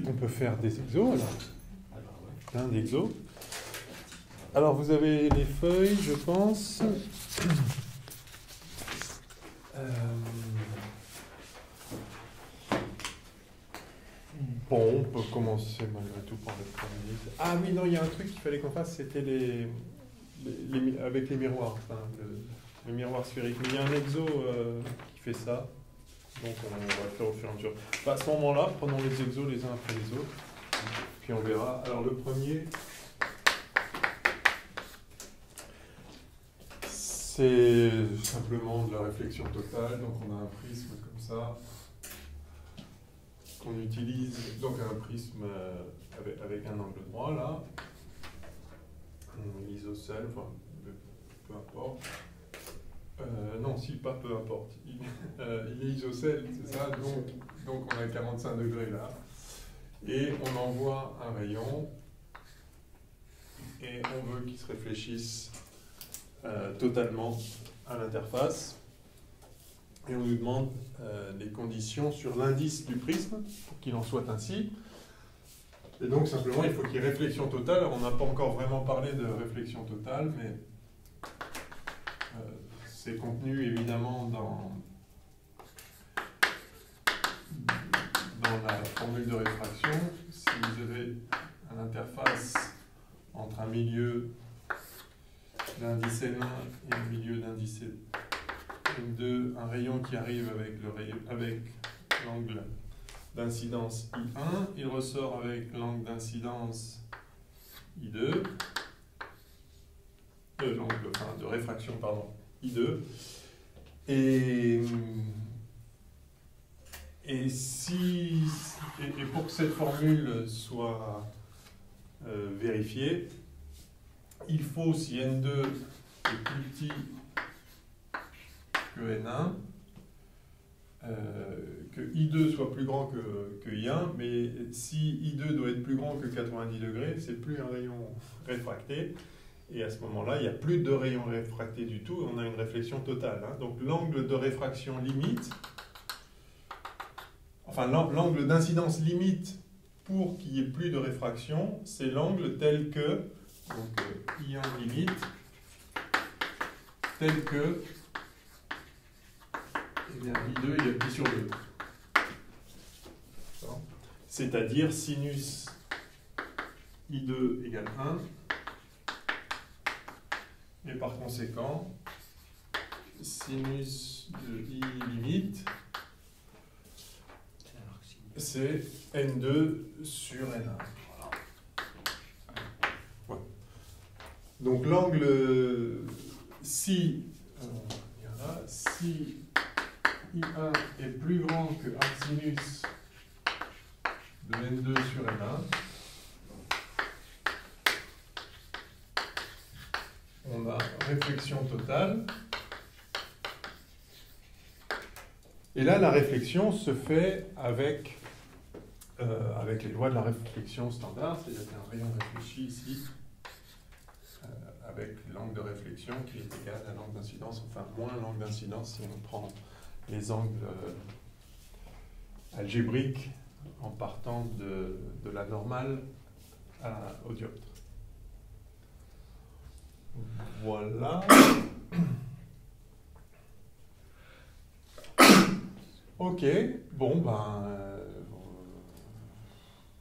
on peut faire des exos alors. Plein d'exos. Alors vous avez les feuilles, je pense. Bon, on peut commencer malgré tout par le premier. Ah oui, non, il y a un truc qu'il fallait qu'on fasse, c'était avec les miroirs, enfin, le miroir sphérique. Mais il y a un exo qui fait ça, donc on va le faire au fur et à mesure. Bah, à ce moment-là, prenons les exos les uns après les autres, puis on verra. Alors le premier, c'est simplement de la réflexion totale, donc on a un prisme comme ça. On utilise donc un prisme avec un angle droit là, isocèle, enfin peu importe. Non, si, pas peu importe. Il est isocèle, c'est ça, donc on a 45 degrés là. Et on envoie un rayon et on veut qu'il se réfléchisse totalement à l'interface. Et on nous demande des conditions sur l'indice du prisme pour qu'il en soit ainsi. Et donc simplement, il faut qu'il y ait réflexion totale. Alors, on n'a pas encore vraiment parlé de réflexion totale, mais c'est contenu évidemment dans la formule de réfraction. Si vous avez une interface entre un milieu d'indice N1 et un milieu d'indice N2, un rayon qui arrive avec l'angle d'incidence I1, il ressort avec l'angle d'incidence I2, l'angle de réfraction, pardon, I2, et pour que cette formule soit vérifiée, il faut, si N2 est plus petit que N1, que I2 soit plus grand que I1, mais si I2 doit être plus grand que 90 degrés, c'est plus un rayon réfracté, et à ce moment-là, il n'y a plus de rayon réfracté du tout, on a une réflexion totale. Hein. Donc l'angle de réfraction limite, enfin l'angle d'incidence limite pour qu'il n'y ait plus de réfraction, c'est l'angle tel que, donc I1 limite, tel que I2 égale pi sur 2. C'est-à-dire sinus I2 égale 1. Et par conséquent, sinus de I limite, c'est N2 sur N1. Voilà. Ouais. Donc l'angle, si I1 est plus grand que arcsinus de N2 sur N1, on a réflexion totale. Et là, la réflexion se fait avec les lois de la réflexion standard, c'est-à-dire qu'il y a un rayon réfléchi ici, avec l'angle de réflexion qui est égal à l'angle d'incidence, enfin moins l'angle d'incidence si on prend les angles algébriques en partant de la normale au dioptre. Voilà. Ok, bon ben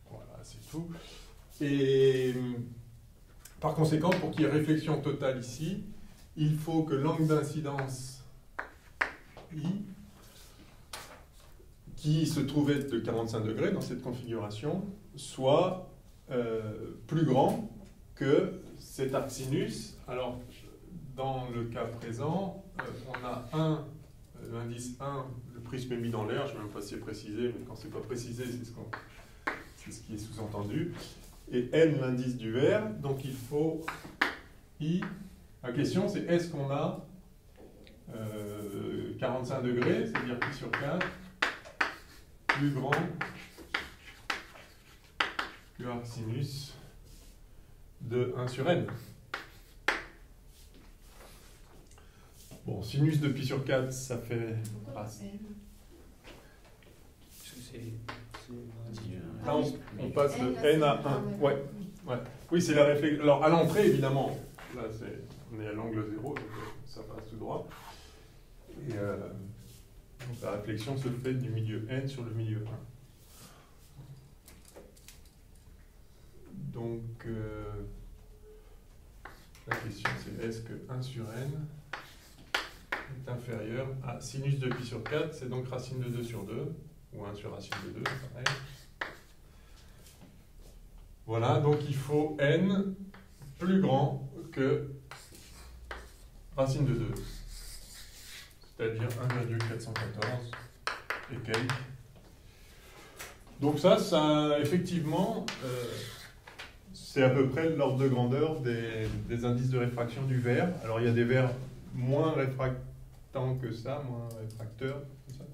voilà, c'est tout. Et par conséquent, pour qu'il y ait réflexion totale ici, il faut que l'angle d'incidence I, qui se trouve être de 45 degrés dans cette configuration, soit plus grand que cet arcsinus. Alors, dans le cas présent, on a l'indice 1, le prisme est mis dans l'air, je ne sais même pas si c'est précisé, mais quand ce n'est pas précisé, c'est ce qui est sous-entendu. Et N, l'indice du verre, donc il faut I. La question, c'est est-ce qu'on a 45 degrés, c'est-à-dire pi sur 4, plus grand que arcsinus de 1 sur N. Bon, sinus de pi sur 4, ça fait... Pourquoi N ? Parce que Là, on passe de n à 1. Ouais. Ouais. Oui, c'est la réflexion. Alors, à l'entrée, évidemment, là, on est à l'angle 0, donc ça passe tout droit. Et donc, la réflexion se fait du milieu n sur le milieu 1. Donc, la question, c'est est-ce que 1 sur n est inférieur à sinus de pi sur 4, c'est donc racine de 2 sur 2, ou 1 sur racine de 2, pareil. Voilà, donc il faut n plus grand que racine de 2, c'est-à-dire 1,414 et quelques. Donc ça effectivement, c'est à peu près l'ordre de grandeur des indices de réfraction du verre. Alors il y a des verres moins réfractants que ça, moins réfracteurs, comme ça,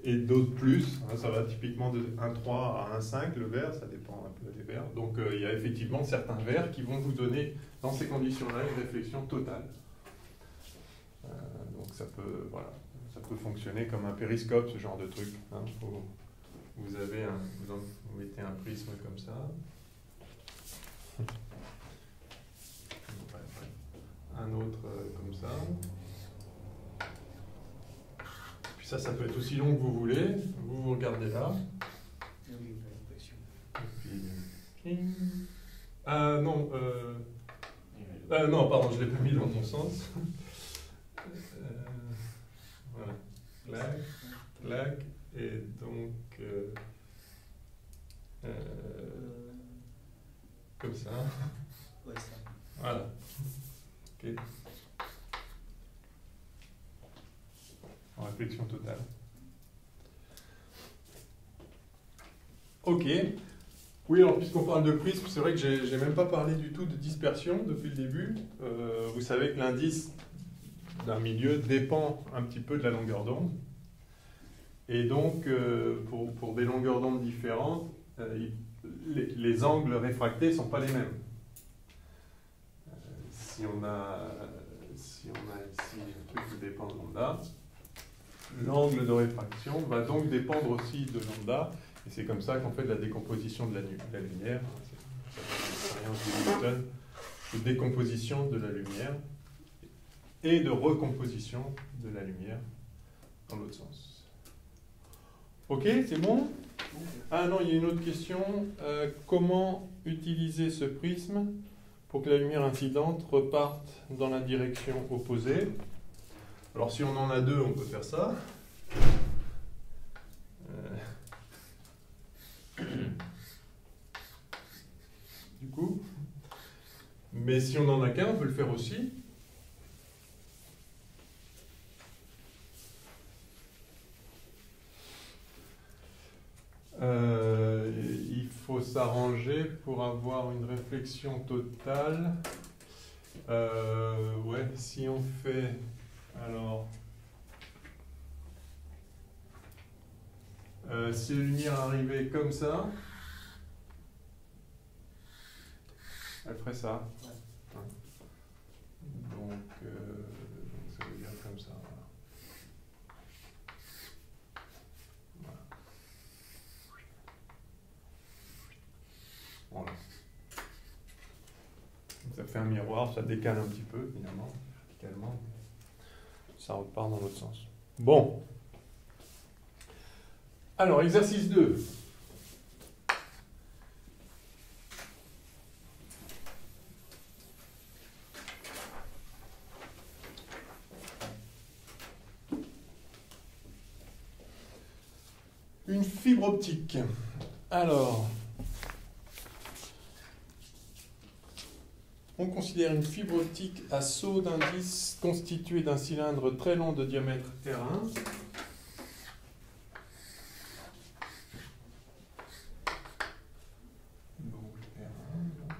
et d'autres plus. Ça va typiquement de 1,3 à 1,5 le verre, ça dépend un peu des verres. Donc il y a effectivement certains verres qui vont vous donner, dans ces conditions-là, une réflexion totale. Donc ça peut, voilà, ça peut fonctionner comme un périscope, ce genre de truc. Hein. Vous mettez un prisme comme ça. Un autre comme ça. Puis ça peut être aussi long que vous voulez. Vous regardez là. Et puis, non, non, pardon, je ne l'ai pas mis dans mon sens. Voilà. Clac, clac, et donc comme ça. Ouais, ça. Voilà. Ok. En réflexion totale. Ok. Oui, alors puisqu'on parle de prisme, c'est vrai que j'ai même pas parlé du tout de dispersion depuis le début. Vous savez que l'indice d'un milieu dépend un petit peu de la longueur d'onde. Et donc, pour des longueurs d'onde différentes, les angles réfractés ne sont pas les mêmes. Si on a ici un truc qui dépend de lambda, l'angle de réfraction va donc dépendre aussi de lambda, et c'est comme ça qu'on fait de la décomposition de la lumière. C'est l'expérience de Newton, de décomposition de la lumière et de recomposition de la lumière dans l'autre sens. Ok, c'est bon? Ah non, il y a une autre question. Comment utiliser ce prisme pour que la lumière incidente reparte dans la direction opposée? Alors si on en a deux, on peut faire ça. Du coup. Mais si on n'en a qu'un, on peut le faire aussi. Il faut s'arranger pour avoir une réflexion totale. Ouais, si on fait alors si la lumière arrivait comme ça, elle ferait ça. Donc ça veut dire comme ça. Voilà. Ça fait un miroir, ça décale un petit peu finalement, verticalement. Ça repart dans l'autre sens. Bon. Alors, exercice 2. Une fibre optique. Alors, on considère une fibre optique à saut d'indice constituée d'un cylindre très long de diamètre R1. Donc R1.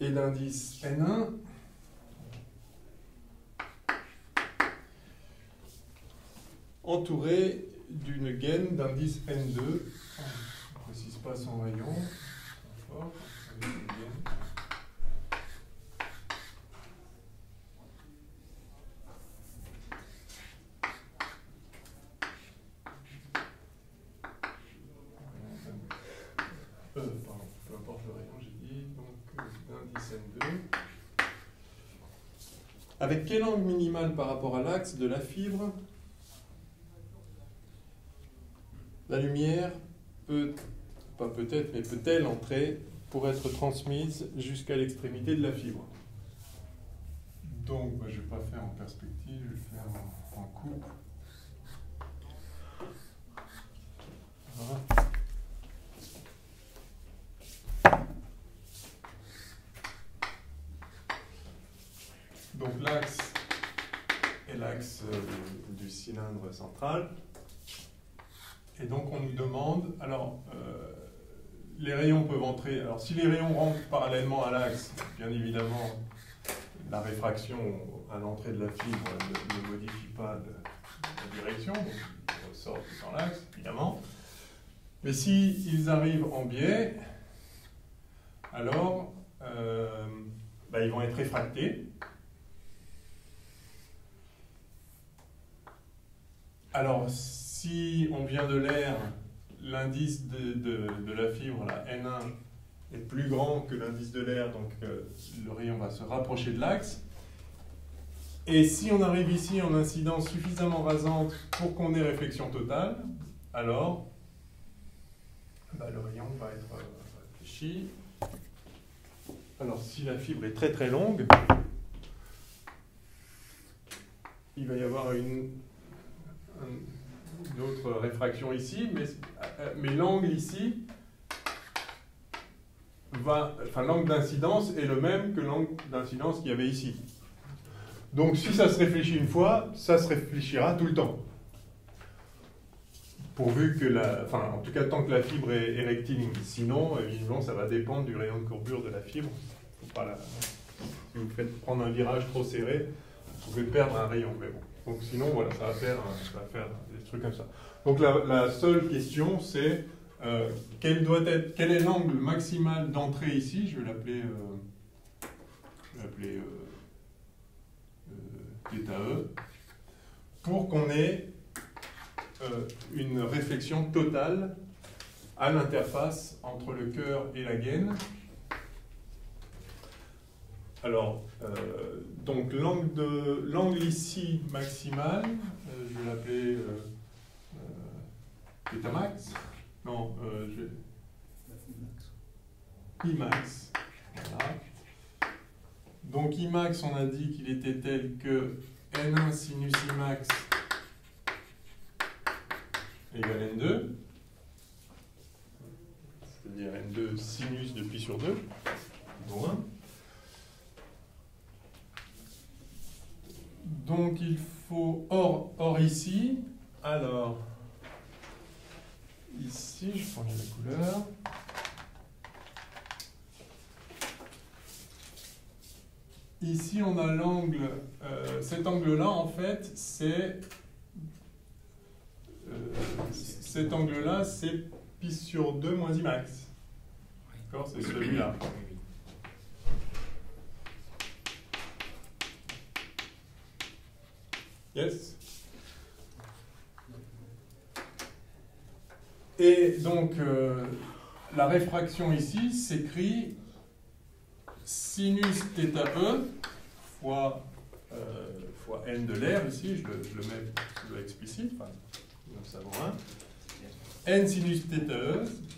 Et d'indice N1. Entouré d'une gaine d'indice N2. On ne précise pas son rayon. Avec quel angle minimal par rapport à l'axe de la fibre la lumière peut, pas peut-être, mais peut-elle entrer pour être transmise jusqu'à l'extrémité de la fibre? Donc, je ne vais pas faire en perspective, je vais faire en coupe. Voilà. Donc l'axe est l'axe du cylindre central. Et donc on nous demande, alors les rayons peuvent entrer, alors si les rayons rentrent parallèlement à l'axe, bien évidemment, la réfraction à l'entrée de la fibre ne modifie pas la direction, donc ils ressortent dans l'axe, évidemment. Mais s'ils arrivent en biais, alors ils vont être réfractés. Alors, si on vient de l'air, l'indice de la fibre, la N1, est plus grand que l'indice de l'air, donc le rayon va se rapprocher de l'axe. Et si on arrive ici en incidence suffisamment rasante pour qu'on ait réflexion totale, alors le rayon va être réfléchi. Alors, si la fibre est très très longue, il va y avoir une autre réfraction ici, mais l'angle ici l'angle d'incidence est le même que l'angle d'incidence qu'il y avait ici. Donc si ça se réfléchit une fois, ça se réfléchira tout le temps. Pourvu que en tout cas tant que la fibre est rectiligne. Sinon, évidemment, ça va dépendre du rayon de courbure de la fibre. Faut pas si vous faites prendre un virage trop serré, vous pouvez perdre un rayon. Mais bon. Donc sinon, voilà, ça va faire des trucs comme ça. Donc la seule question, c'est quel est l'angle maximal d'entrée ici? Je vais l'appeler θe, pour qu'on ait une réflexion totale à l'interface entre le cœur et la gaine. Alors, donc l'angle ici maximal, je vais l'appeler θ max. Non, Imax. Voilà. Donc Imax, on a dit qu'il était tel que N1 sinus Imax égale N2. C'est-à-dire N2 sinus de pi sur 2, dont 1. Donc il faut, or ici, alors, ici, je prends la couleur. Ici, on a l'angle, cet angle-là, en fait, cet angle-là, c'est pi sur 2 moins Imax. D'accord, c'est celui-là. Yes. Et donc, la réfraction ici s'écrit sinus θe fois n de l'air, ici, je le mets explicite, enfin, nous savons un. N sinus θe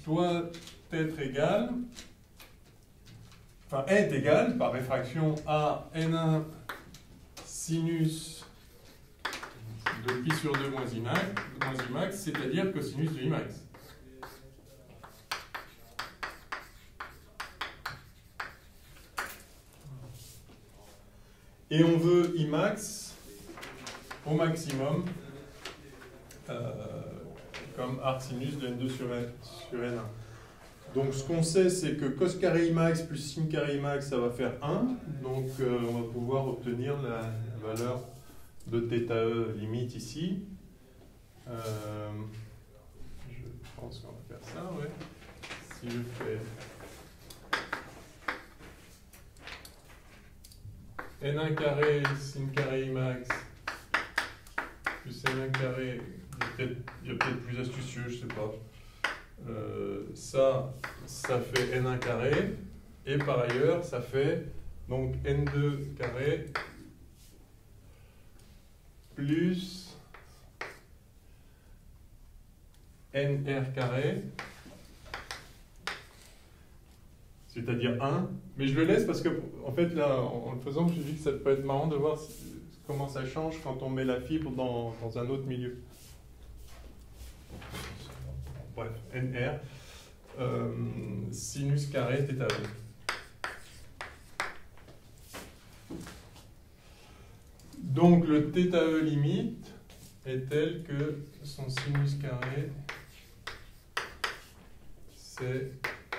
doit être égal, enfin, est égal, par réfraction, à n1 sinus de pi sur 2 moins Imax, c'est-à-dire cosinus de Imax. Et on veut Imax au maximum comme arc sinus de N2 sur N1. Donc ce qu'on sait, c'est que cos carré Imax plus sin carré Imax, ça va faire 1. Donc on va pouvoir obtenir la valeur de θe limite ici. Je pense qu'on va faire ça, ouais. Si je fais n1 carré sin carré Imax plus n1 carré, il y a peut-être plus astucieux, je sais pas. Ça fait n1 carré, et par ailleurs, ça fait donc n2 carré plus nr carré, c'est-à-dire 1. Mais je le laisse parce que, en fait, là, en le faisant, je me dis que ça peut être marrant de voir comment ça change quand on met la fibre dans un autre milieu. Bref, nr, sinus carré θe. Donc le θe limite est tel que son sinus carré, c'est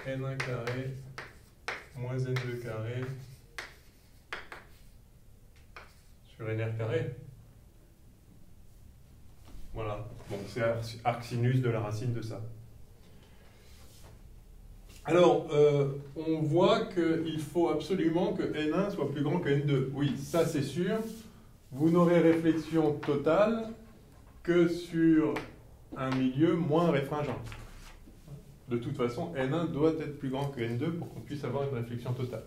n1 carré moins n2 carré sur nr carré. Voilà, bon, c'est arc sinus de la racine de ça. Alors, on voit qu'il faut absolument que n1 soit plus grand que n2. Oui, ça c'est sûr. Vous n'aurez réflexion totale que sur un milieu moins réfringent. De toute façon, n1 doit être plus grand que n2 pour qu'on puisse avoir une réflexion totale.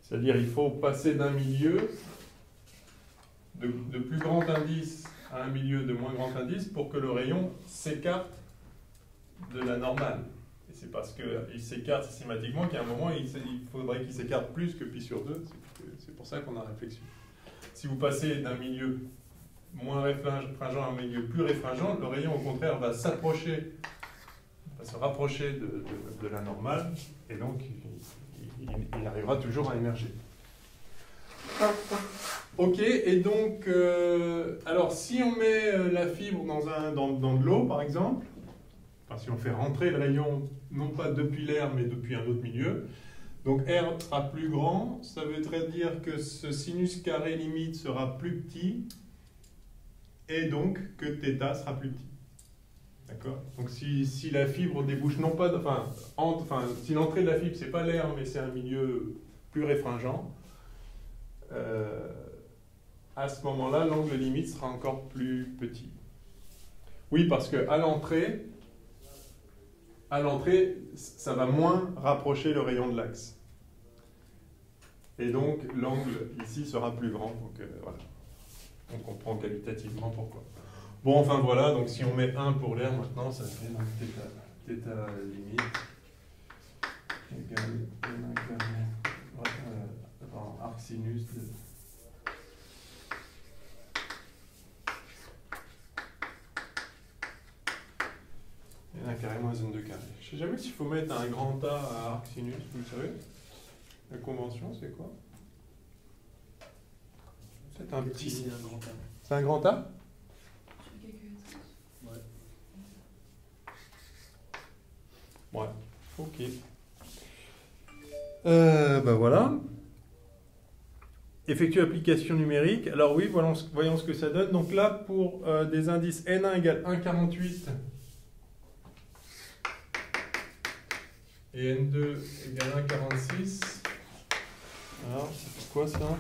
C'est-à-dire il faut passer d'un milieu de plus grand indice à un milieu de moins grand indice pour que le rayon s'écarte de la normale. Et c'est parce qu'il s'écarte systématiquement qu'à un moment, il faudrait qu'il s'écarte plus que pi sur 2. C'est pour ça qu'on a réflexion. Si vous passez d'un milieu moins réfringent à un milieu plus réfringent, le rayon, au contraire, va s'approcher, va se rapprocher de la normale, et donc il arrivera toujours à émerger. Ok, et donc, alors si on met la fibre dans de l'eau, par exemple, enfin, si on fait rentrer le rayon, non pas depuis l'air, mais depuis un autre milieu, donc R sera plus grand, ça veut dire que ce sinus carré limite sera plus petit, et donc que θ sera plus petit. D'accord? Donc si la fibre débouche non pas, si l'entrée de la fibre, c'est pas l'air, mais c'est un milieu plus réfringent, à ce moment-là, l'angle limite sera encore plus petit. Oui, parce qu'à l'entrée, ça va moins rapprocher le rayon de l'axe. Et donc, l'angle ici sera plus grand. Donc, voilà. On comprend qualitativement pourquoi. Bon, enfin voilà, donc si on met 1 pour l'air maintenant, ça fait donc θ limite égale 1 carré arc sinus de n1 carré moins n2 carré. Je ne sais jamais s'il faut mettre un grand A à arc sinus, vous savez. La convention, c'est quoi? C'est un petit. C'est un grand A. C'est un grand A? Ouais, ok. Ben voilà. Effectue application numérique. Alors oui, voyons ce que ça donne. Donc là, pour des indices N1 égale 1,48 et N2 égale 1,46. Alors, c'est quoi ça?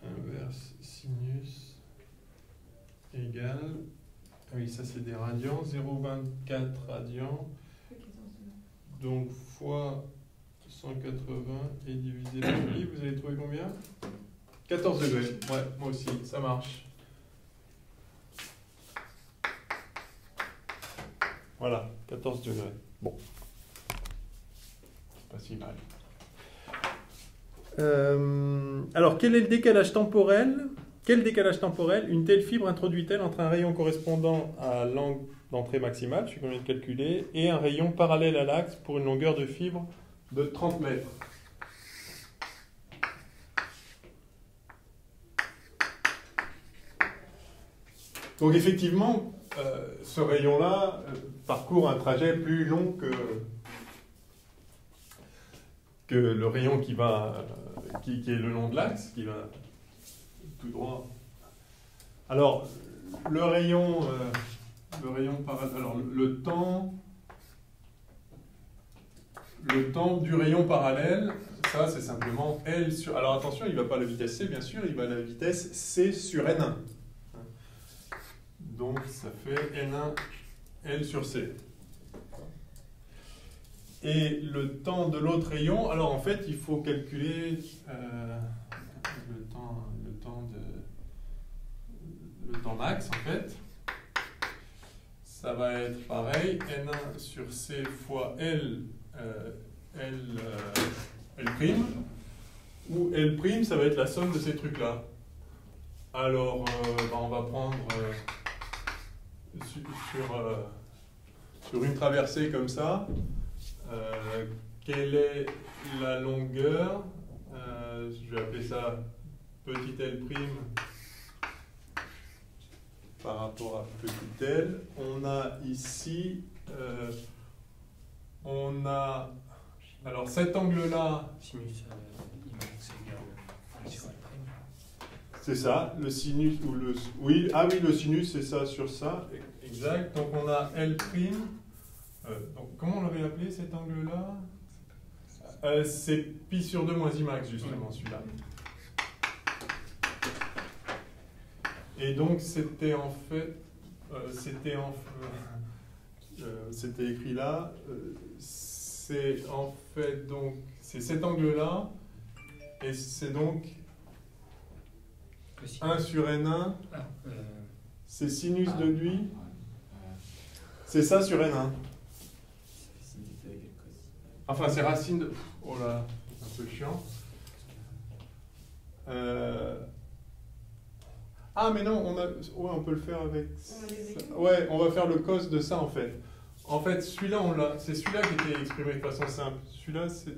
Inverse sinus égale, oui ça c'est des radians, 0,24 radians, donc fois 180 et divisé par pi, vous allez trouver combien? 14 degrés, ouais, moi aussi, ça marche. Voilà, 14 degrés, bon, c'est pas si mal. Alors, quel est le décalage temporel? Quel décalage temporel une telle fibre introduit-elle entre un rayon correspondant à l'angle d'entrée maximale, celui qu'on vient de calculer, et un rayon parallèle à l'axe pour une longueur de fibre de 30 mètres? Donc effectivement, ce rayon-là parcourt un trajet plus long que le rayon qui est le long de l'axe, qui va tout droit. Alors, le rayon parallèle, alors le temps le temps du rayon parallèle, ça c'est simplement L sur... Alors attention, il ne va pas à la vitesse C, bien sûr, il va à la vitesse C sur N1. Donc ça fait N1 L sur C. Et le temps de l'autre rayon, alors en fait, il faut calculer le temps max, en fait. Ça va être pareil, N1 sur C fois L, L', où L', ça va être la somme de ces trucs-là. Alors, on va prendre sur une traversée comme ça, quelle est la longueur, je vais appeler ça petit L', par rapport à petit l. On a ici, on a, alors cet angle-là, c'est ça, le sinus, ou le, oui, ah oui, le sinus, c'est ça sur ça, exact. Donc on a L', donc comment on l'avait appelé cet angle-là? C'est pi sur 2 moins I max, justement, celui-là. Et donc c'était en fait, c'était écrit là, c'est en fait donc, c'est cet angle-là, et c'est donc 1 sur N1, c'est sinus de lui, c'est ça sur N1. Enfin, c'est racine de... Oh là, c'est un peu chiant. Ah, mais non, on peut le faire avec... Ouais, on va faire le cos de ça, en fait. En fait, celui-là, c'est celui-là qui était exprimé de façon simple. Celui-là, c'est...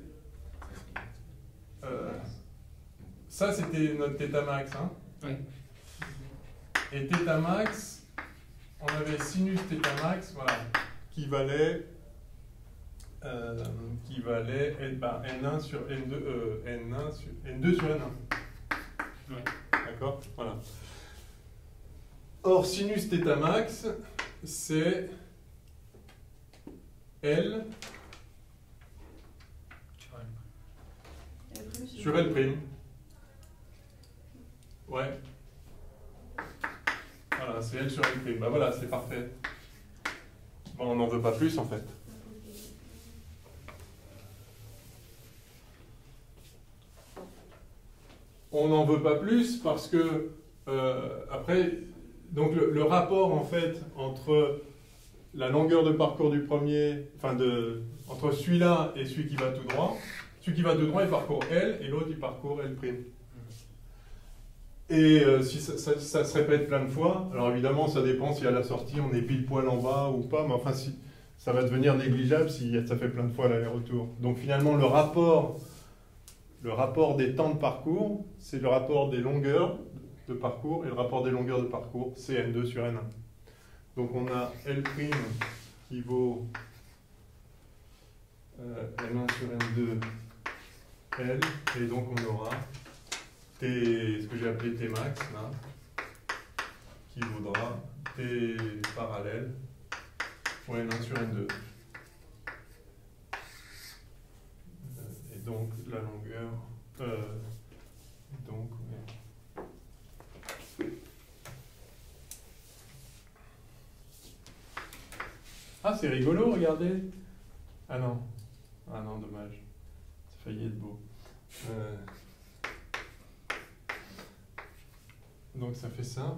ça, c'était notre θ max, hein. Oui. Et θ max, on avait sinus θ max, voilà, qui valait N1 sur N2, N2 sur N1. Ouais. D'accord? Voilà. Or, sinus θ max, c'est L sur L'. Ouais. Voilà, c'est L sur L'. Bah voilà, c'est parfait. Bon, on n'en veut pas plus en fait. On n'en veut pas plus parce que après, donc le rapport en fait entre la longueur de parcours du premier, enfin entre celui-là et celui qui va tout droit, celui qui va tout droit il parcourt L et l'autre il parcourt L'. Et si ça se répète plein de fois, alors évidemment ça dépend si à la sortie on est pile poil en bas ou pas, mais enfin si, ça va devenir négligeable si ça fait plein de fois l'aller-retour. Donc finalement le rapport des temps de parcours, c'est le rapport des longueurs de parcours, et le rapport des longueurs de parcours, c'est N2 sur N1. Donc on a L' qui vaut N1 sur N2 L, et donc on aura T, ce que j'ai appelé T max, là, qui vaudra T parallèle pour N1 sur N2. Et donc la longueur, donc ah, c'est rigolo, regardez. Ah non, dommage. Ça a failli être beau. Donc ça fait ça.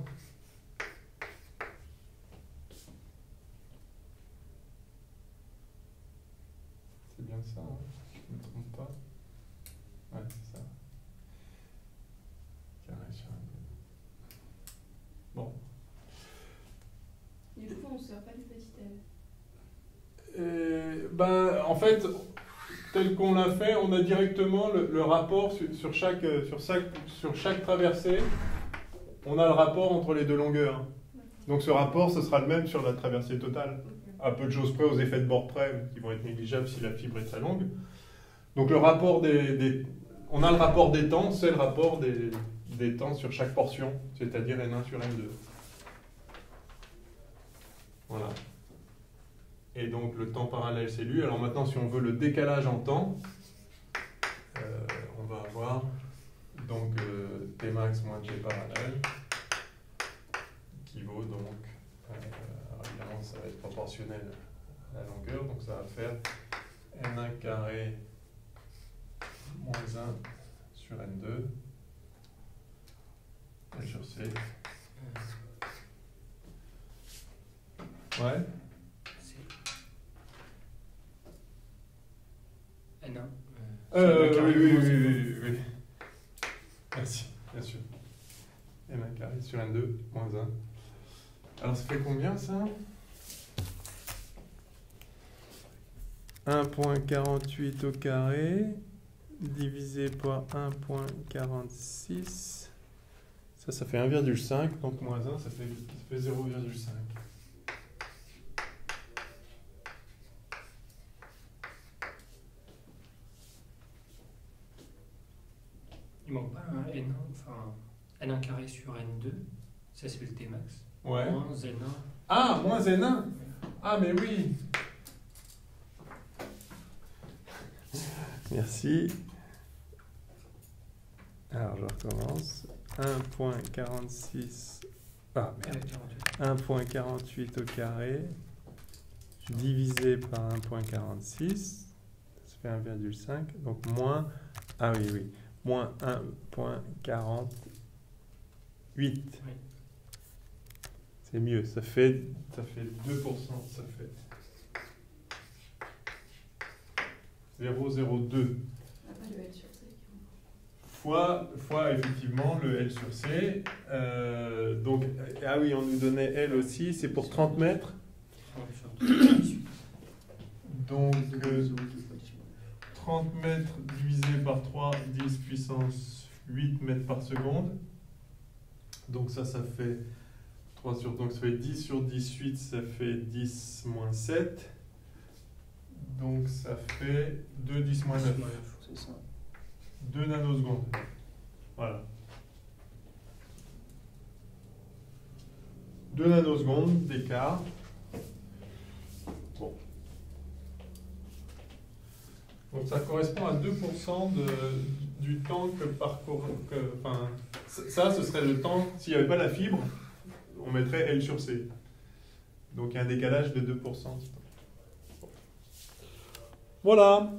C'est bien ça, hein, je ne me trompe pas. Ouais, c'est ça. Carré sur un peu. Bon. Du coup, on ne sort pas du petit L. Ben, en fait, tel qu'on l'a fait, on a directement le rapport sur chaque traversée. On a le rapport entre les deux longueurs. Donc ce rapport, ce sera le même sur la traversée totale. À peu de choses près, aux effets de bord près, qui vont être négligeables si la fibre est très longue. Donc le rapport on a le rapport des temps, c'est le rapport des temps sur chaque portion, c'est-à-dire N1 sur N2. Voilà. Et donc le temps parallèle, c'est lui. Alors maintenant, si on veut le décalage en temps, on va avoir donc Tmax moins T parallèle, qui vaut donc, évidemment, ça va être proportionnel à la longueur, donc ça va faire n1 carré moins 1 sur n2, L sur C. Ouais. N1. Oui. Merci, bien sûr. n1 carré sur n2 moins 1. Alors ça fait combien ça? 1,48 au carré divisé par 1,46. Ça fait 1,5, donc moins 1, ça fait 0,5. Il manque pas un N1, enfin N1 carré sur N2, ça c'est le Tmax. Ouais. Moins N1. Ah, moins N1. Ah, mais oui. Merci. Alors, je recommence. 1,46. Ah, merde. 1,48 au carré divisé par 1,46. Ça fait 1,5. Donc, moins. Ah oui. Moins 1,48. Oui. C'est mieux. Ça fait 2%. Ça fait 0,02. Le L sur C. Fois effectivement le L sur C. Donc, ah oui, on nous donnait L aussi, c'est pour 30 mètres. Donc, 30 mètres divisé par 3, 10 puissance 8 mètres par seconde. Donc ça fait 3 sur, donc ça fait 10 sur 18, ça fait 10 moins 7. Donc ça fait 2, 10 moins 9. C'est ça. 2 nanosecondes. Voilà. 2 nanosecondes d'écart. Bon. Donc ça correspond à 2% du temps que parcourt. Enfin, ça, ce serait le temps, s'il n'y avait pas la fibre, on mettrait L sur C. Donc il y a un décalage de 2%. Voilà.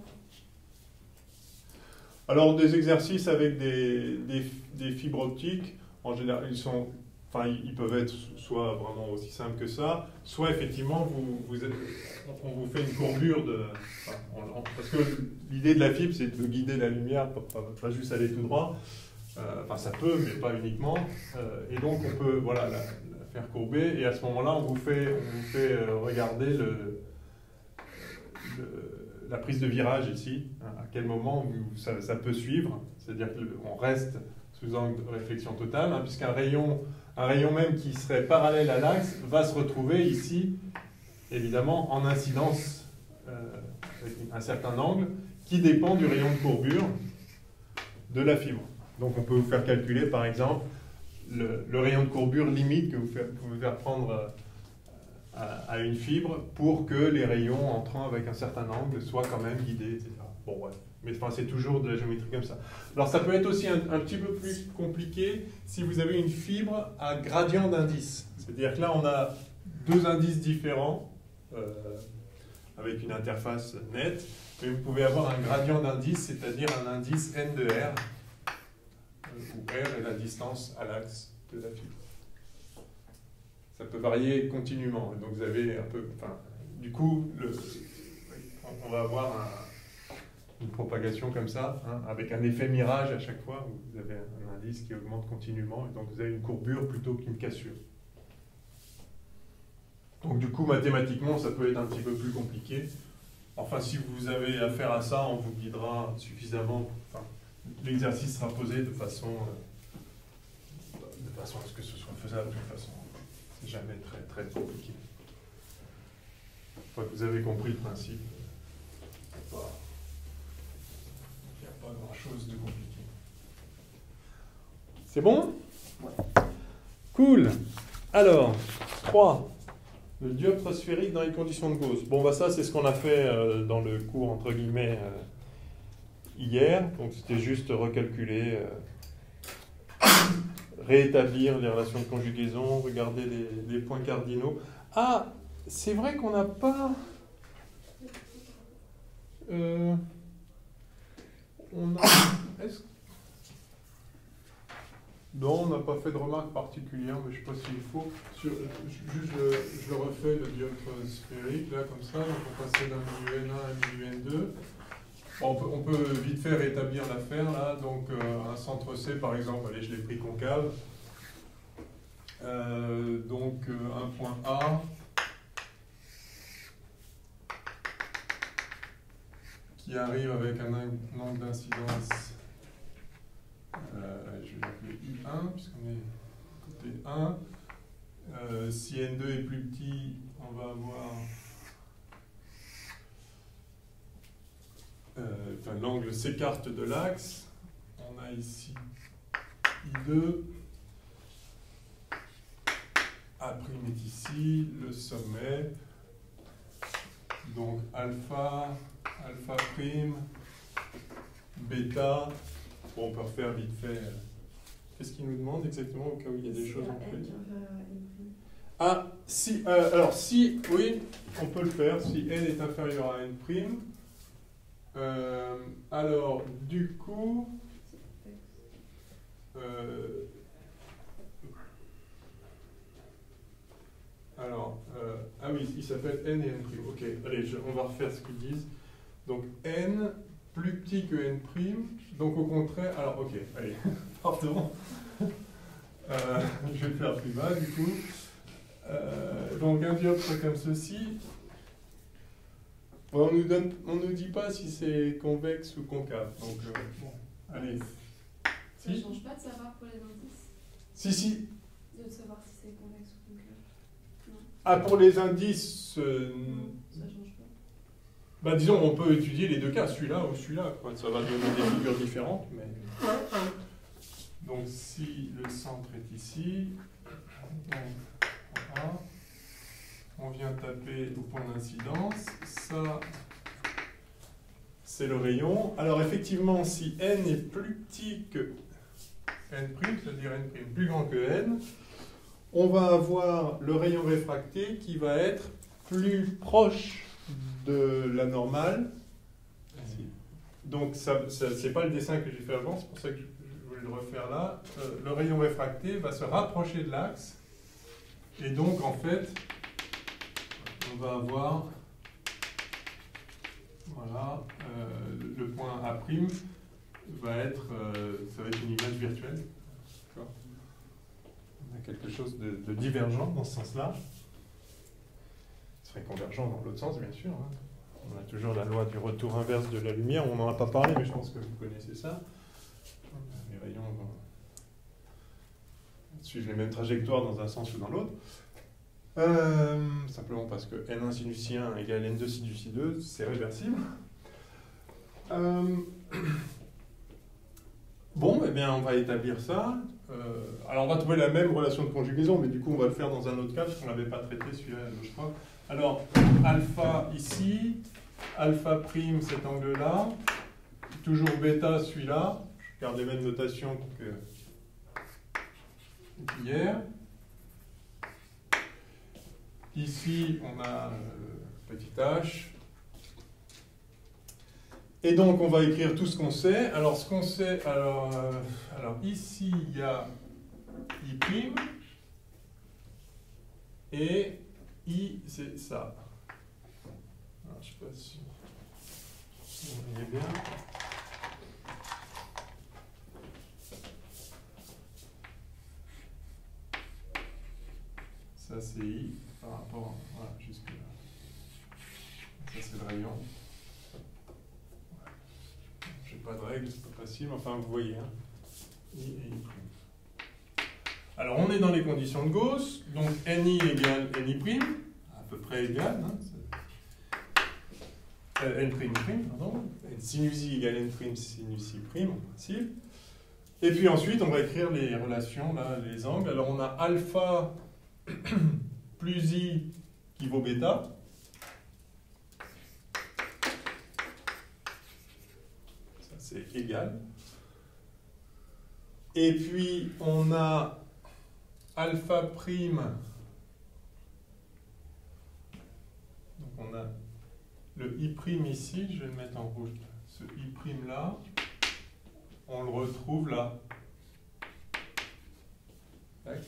Alors des exercices avec des fibres optiques, en général, ils peuvent être soit vraiment aussi simples que ça, soit effectivement on vous fait une courbure parce que l'idée de la fibre, c'est de guider la lumière, pas juste aller tout droit. Ça peut, mais pas uniquement. Et donc on peut la faire courber, et à ce moment-là, on vous fait regarder la prise de virage ici, à quel moment ça peut suivre, c'est-à-dire qu'on reste sous angle de réflexion totale, puisqu'un rayon même qui serait parallèle à l'axe va se retrouver ici, évidemment, en incidence avec un certain angle qui dépend du rayon de courbure de la fibre. Donc on peut vous faire calculer, par exemple, le rayon de courbure limite que vous pouvez faire prendre à une fibre pour que les rayons entrant avec un certain angle soient quand même guidés, etc. Bon, bref. Mais c'est toujours de la géométrie comme ça. Alors ça peut être aussi un petit peu plus compliqué si vous avez une fibre à gradient d'indice. C'est-à-dire que là, on a deux indices différents avec une interface nette, mais vous pouvez avoir un gradient d'indice, c'est-à-dire un indice n de R, où R est la distance à l'axe de la fibre. Ça peut varier continuellement. Donc vous avez un peu... du coup, on va avoir une propagation comme ça, avec un effet mirage à chaque fois, où vous avez un indice qui augmente continuellement, et donc vous avez une courbure plutôt qu'une cassure. Donc du coup, mathématiquement, ça peut être un petit peu plus compliqué. Enfin, si vous avez affaire à ça, on vous guidera suffisamment. L'exercice sera posé de façon à ce que ce soit faisable de toute façon. C'est jamais très, très compliqué. Une fois que vous avez compris le principe, il n'y a pas grand-chose de compliqué. C'est bon? Ouais. Cool. Alors, 3. Le dioptre sphérique dans les conditions de Gauss. Bon, bah ça, c'est ce qu'on a fait dans le cours, entre guillemets, hier. Donc, c'était juste recalculer, réétablir les relations de conjugaison, regarder les points cardinaux. Ah, c'est vrai qu'on n'a pas... Non, on n'a pas fait de remarque particulière, mais je ne sais pas s'il faut. Juste, je le refais, le dioptre sphérique, là, comme ça. Donc, on passait d'un milieu N1 à un milieu N2. Bon, on peut vite faire établir l'affaire, là. Donc, un centre C, par exemple, allez, je l'ai pris concave. Donc, un point A qui arrive avec un angle d'incidence. Je vais l'appeler I1, puisqu'on est côté 1. Si N2 est plus petit, on va avoir l'angle s'écarte de l'axe. On a ici I2. A' est ici, le sommet. Donc alpha, alpha prime, bêta. Bon, on peut refaire vite fait. Qu'est-ce qu'il nous demande exactement au cas où il y a des choses en plus? Ah, si, alors si, oui, on peut le faire, si n est inférieur à n'. Alors, du coup, ah oui, il s'appelle n et n'. Ok, allez, on va refaire ce qu'ils disent. Donc, n plus petit que n', donc au contraire, alors ok, allez, pardon, je vais le faire plus bas du coup. Donc un dioptre comme ceci, on nous dit pas si c'est convexe ou concave, donc bon, allez. Ça ne change pas de savoir pour les indices? Si. De savoir si c'est convexe ou concave? Non. Ah, pour les indices... Non, ça change pas. Bah, disons, on peut étudier les deux cas, celui-là ou celui-là. Ça va donner des figures différentes. Mais... Donc, si le centre est ici, voilà, on vient taper au point d'incidence. Ça, c'est le rayon. Alors, effectivement, si n est plus petit que n', c'est-à-dire n' plus grand que n, on va avoir le rayon réfracté qui va être plus proche de la normale. Donc, c'est pas le dessin que j'ai fait avant, c'est pour ça que je voulais le refaire là. Le rayon réfracté va se rapprocher de l'axe. Et donc, en fait, on va avoir voilà, le point A' va être, ça va être une image virtuelle. On a quelque chose de divergent dans ce sens-là. Ce serait convergent dans l'autre sens, bien sûr. Hein. On a toujours la loi du retour inverse de la lumière. On n'en a pas parlé, mais je pense que vous connaissez ça. Les rayons vont suivre les mêmes trajectoires dans un sens ou dans l'autre. Simplement parce que N1 sinus I1 égale N2 sinus I2, c'est réversible. Bon, eh bien, on va établir ça. Alors, on va trouver la même relation de conjugaison, mais du coup, on va le faire dans un autre cas, parce qu'on ne l'avait pas traité, celui-là, je crois. Alors, alpha ici, alpha prime cet angle-là, toujours bêta celui-là. Je garde les mêmes notations qu'hier. Ici, on a petit h. Et donc, on va écrire tout ce qu'on sait. Alors, ce qu'on sait, alors ici, il y a I', et I, c'est ça. Alors, je ne sais pas si vous voyez bien. Ça, c'est I par rapport, voilà, jusque là. Ça, c'est le rayon. J'ai pas de règle, c'est pas facile, enfin, vous voyez, hein. I et I'. Alors, on est dans les conditions de Gauss, donc Ni égale Ni', à peu près égal, hein, N', pardon, sinus I égale N', sinus I', en principe. Et puis ensuite, on va écrire les relations, là, les angles. Alors, on a alpha plus I qui vaut bêta. Ça, c'est égal. Et puis, on a alpha prime. Donc, on a le i prime ici. Je vais le mettre en rouge. Ce i prime là, on le retrouve là. Tac.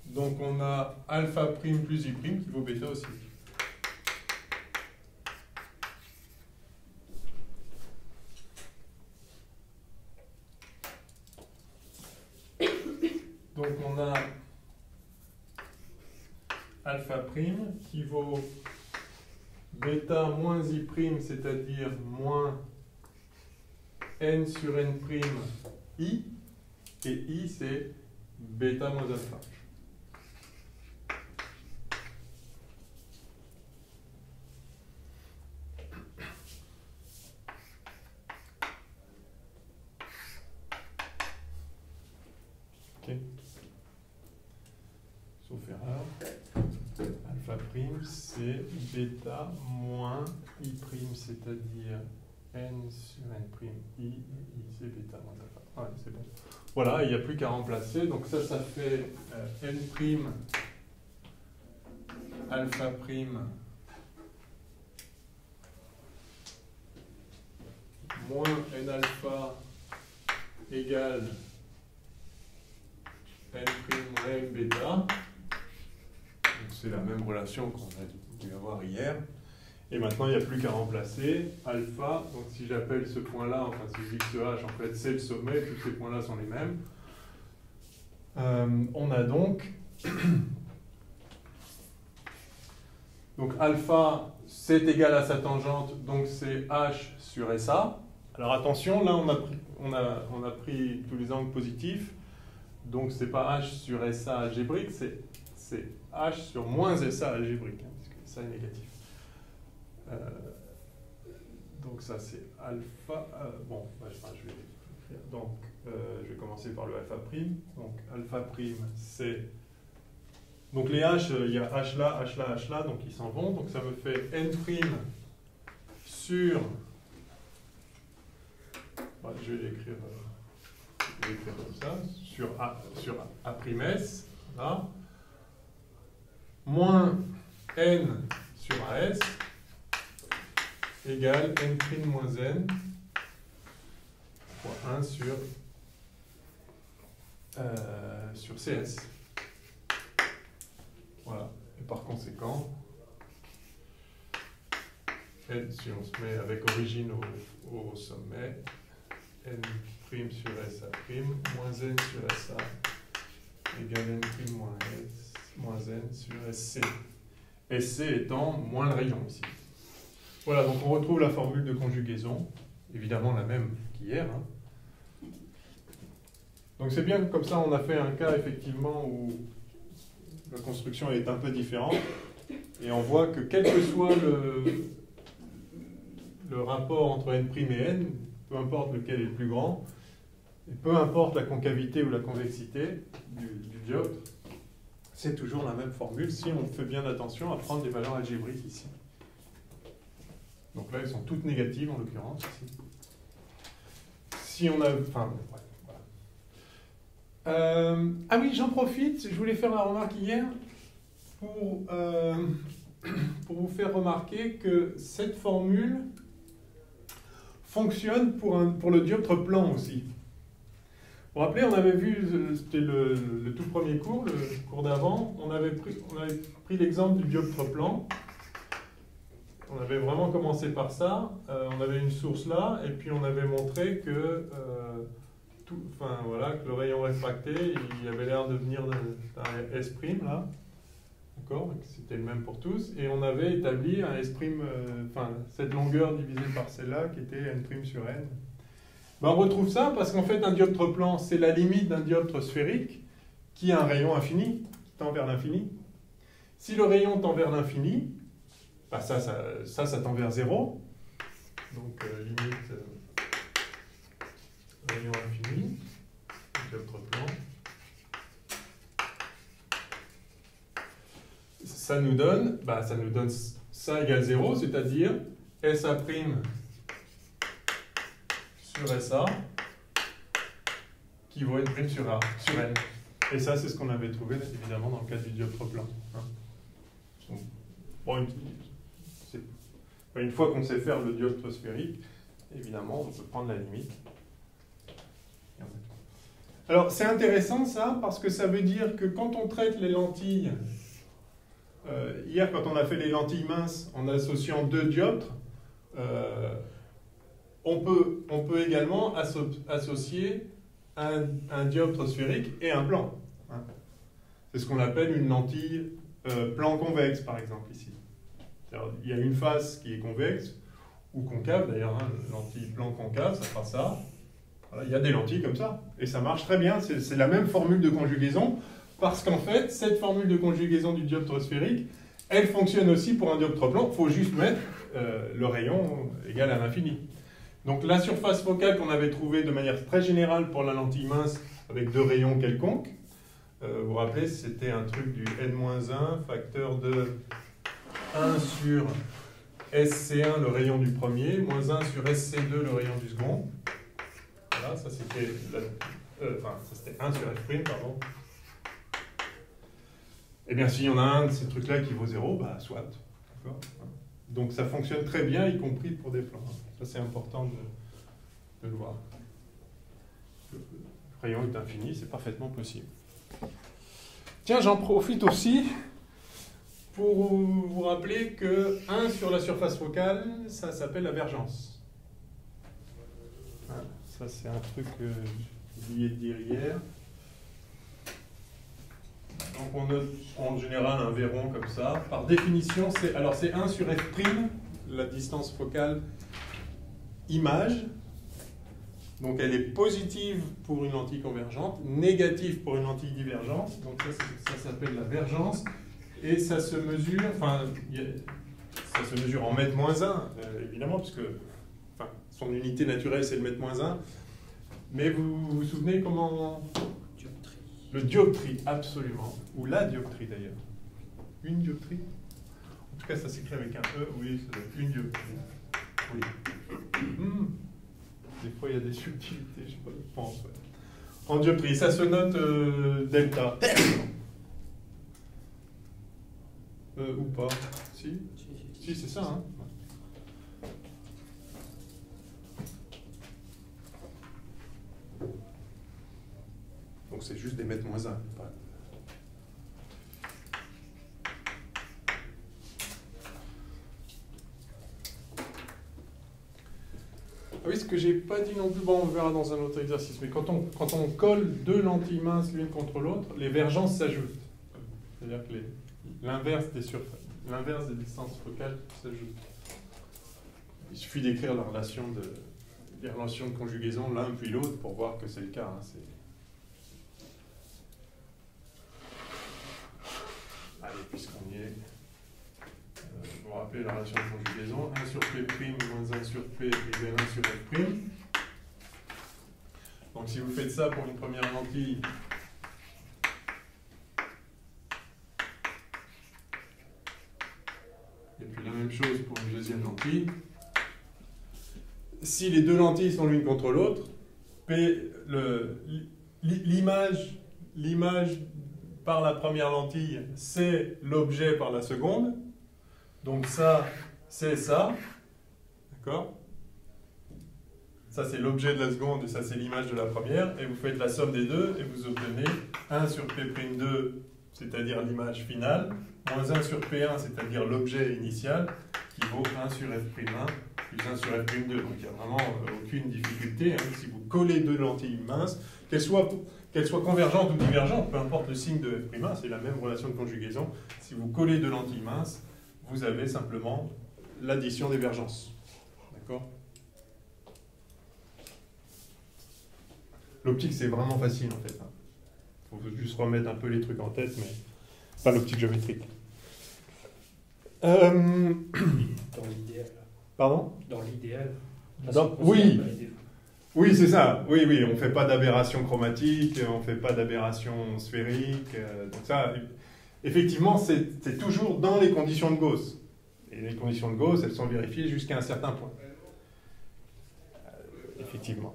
Donc on a alpha prime plus i prime qui vaut bêta aussi. Donc on a alpha prime qui vaut bêta moins i prime, c'est-à-dire moins n sur n prime i, et i c'est bêta moins alpha. Ok. Sauf erreur. Alpha prime c'est bêta moins i prime, c'est-à-dire n sur n prime i, et i c'est bêta moins alpha. Ah, c'est bon. Voilà, il n'y a plus qu'à remplacer. Donc ça fait n prime alpha prime moins n alpha égale n prime moins n bêta. C'est la même relation qu'on a dû avoir hier. Et maintenant, il n'y a plus qu'à remplacer alpha. Donc si j'appelle ce point-là, enfin si je dis que ce h, en fait, c'est le sommet, tous ces points-là sont les mêmes. On a donc alpha, c'est égal à sa tangente, donc c'est h sur SA. Alors attention, là on a pris tous les angles positifs, donc c'est pas h sur SA algébrique, c'est h sur moins SA algébrique, hein, puisque ça est négatif. Donc ça c'est alpha. Bon, je vais écrire. Donc je vais commencer par le alpha prime. Donc alpha prime c'est. Donc les h, il y a h là, h là, h là, donc ils s'en vont. Donc ça me fait n prime sur. Je vais l'écrire comme ça. Sur a prime s, là. Moins n sur as égale n prime moins n fois 1 sur CS. Voilà. Et par conséquent, n, si on se met avec origine au sommet, n prime sur SA prime moins n sur SA égale n prime moins n sur SC. SC étant moins le rayon ici. Voilà, donc on retrouve la formule de conjugaison, évidemment la même qu'hier. Hein. Donc c'est bien que comme ça on a fait un cas effectivement où la construction est un peu différente, et on voit que quel que soit le rapport entre n' et n, peu importe lequel est le plus grand, et peu importe la concavité ou la convexité du dioptre, c'est toujours la même formule si on fait bien attention à prendre des valeurs algébriques ici. Donc là, elles sont toutes négatives en l'occurrence ici. Si on a... Enfin, ouais, voilà. Ah oui, j'en profite, je voulais faire la remarque hier pour vous faire remarquer que cette formule fonctionne pour le dioptre plan aussi. Vous vous rappelez, on avait vu, c'était le tout premier cours, le cours d'avant, on avait pris l'exemple du dioptre plan. On avait vraiment commencé par ça, on avait une source là, et puis on avait montré que, que le rayon réfracté, il avait l'air de venir d'un S' là, d'accord, c'était le même pour tous, et on avait établi un S', cette longueur divisée par celle-là, qui était N' sur N. Ben, on retrouve ça parce qu'en fait, un dioptre plan, c'est la limite d'un dioptre sphérique qui a un rayon infini, qui tend vers l'infini. Si le rayon tend vers l'infini, bah ça tend vers 0. Donc, limite rayon infini, dioptre plan. ça nous donne ça égale 0, c'est-à-dire SA' sur SA qui vaut N' sur A, sur N. Et ça, c'est ce qu'on avait trouvé, évidemment, dans le cas du dioptre plan. Hein. Bon, une fois qu'on sait faire le dioptre sphérique, évidemment, on peut prendre la limite. Alors, c'est intéressant, ça, parce que ça veut dire que quand on traite les lentilles, hier, quand on a fait les lentilles minces en associant deux dioptres, on peut également associer un dioptre sphérique et un plan. Hein. C'est ce qu'on appelle une lentille plan convexe, par exemple, ici. Il y a une face qui est convexe, ou concave, d'ailleurs, hein, lentille plan concave, ça fera ça. Voilà, il y a des lentilles comme ça, et ça marche très bien. C'est la même formule de conjugaison, parce qu'en fait, cette formule de conjugaison du dioptre sphérique, elle fonctionne aussi pour un dioptre plan. Il faut juste mettre le rayon égal à l'infini. Donc la surface focale qu'on avait trouvée de manière très générale pour la lentille mince avec deux rayons quelconques, vous vous rappelez, c'était un truc du n-1 facteur de 1 sur SC1, le rayon du premier, moins 1 sur SC2, le rayon du second. Voilà, ça c'était ça c'était 1 sur F', pardon. Eh bien, s'il y en a un de ces trucs-là qui vaut 0, bah soit. Donc ça fonctionne très bien, y compris pour des plans. Ça, c'est important de le voir. Le rayon est infini, c'est parfaitement possible. Tiens, j'en profite aussi pour vous rappeler que 1 sur la surface focale, ça s'appelle la vergence. Ça, c'est un truc que j'ai oublié de dire hier. Donc on note en général un V rond comme ça. Par définition, c'est 1 sur F', la distance focale image. Donc elle est positive pour une lentille convergente, négative pour une lentille divergente. Donc ça s'appelle la vergence. Et ça se mesure, ça se mesure en mètre moins 1, évidemment, puisque son unité naturelle c'est le mètre moins 1. Mais vous vous souvenez comment... Dioptrie. Le dioptrie, absolument. Ou la dioptrie d'ailleurs. Une dioptrie. En tout cas, ça s'écrit avec un E, oui, ça doit être une dioptrie. Oui. Des fois, il y a des subtilités, je pense. Ouais. En dioptrie, ça se note delta. Ou pas. Si, c'est ça, hein. Donc c'est juste des mètres moins 1. Ah oui, ce que j'ai pas dit non plus, bon, on verra dans un autre exercice, mais quand on colle deux lentilles minces l'une contre l'autre, les vergences s'ajoutent. C'est-à-dire que l'inverse des distances focales s'ajoute. Il suffit d'écrire les relations de conjugaison l'un puis l'autre pour voir que c'est le cas. Hein. Allez, puisqu'on y est, vous vous rappelez la relation de conjugaison, 1 sur P' moins 1 sur P égale 1 sur F'. Donc si vous faites ça pour une première lentille, et puis la même chose pour une deuxième lentille, si les deux lentilles sont l'une contre l'autre, l'image par la première lentille, c'est l'objet par la seconde. Donc ça, c'est ça. D'accord? Ça, c'est l'objet de la seconde et ça, c'est l'image de la première. Et vous faites la somme des deux et vous obtenez 1 sur P'2, c'est-à-dire l'image finale, moins 1 sur P1, c'est-à-dire l'objet initial, qui vaut 1 sur F'1 plus 1 sur F'2. Donc il n'y a vraiment aucune difficulté. Hein. Si vous collez deux lentilles minces, qu'elles soient convergentes ou divergentes, peu importe le signe de F'1, c'est la même relation de conjugaison. Si vous collez deux lentilles minces, vous avez simplement l'addition des vergences. D'accord? L'optique, c'est vraiment facile en fait. Il faut juste remettre un peu les trucs en tête, mais pas l'optique géométrique. Dans l'idéal. Pardon? Dans l'idéal. Oui. Oui, c'est ça. Oui, on ne fait pas d'aberration chromatique, on ne fait pas d'aberration sphérique. Donc ça, effectivement, c'est toujours dans les conditions de Gauss. Et les conditions de Gauss, elles sont vérifiées jusqu'à un certain point. Effectivement.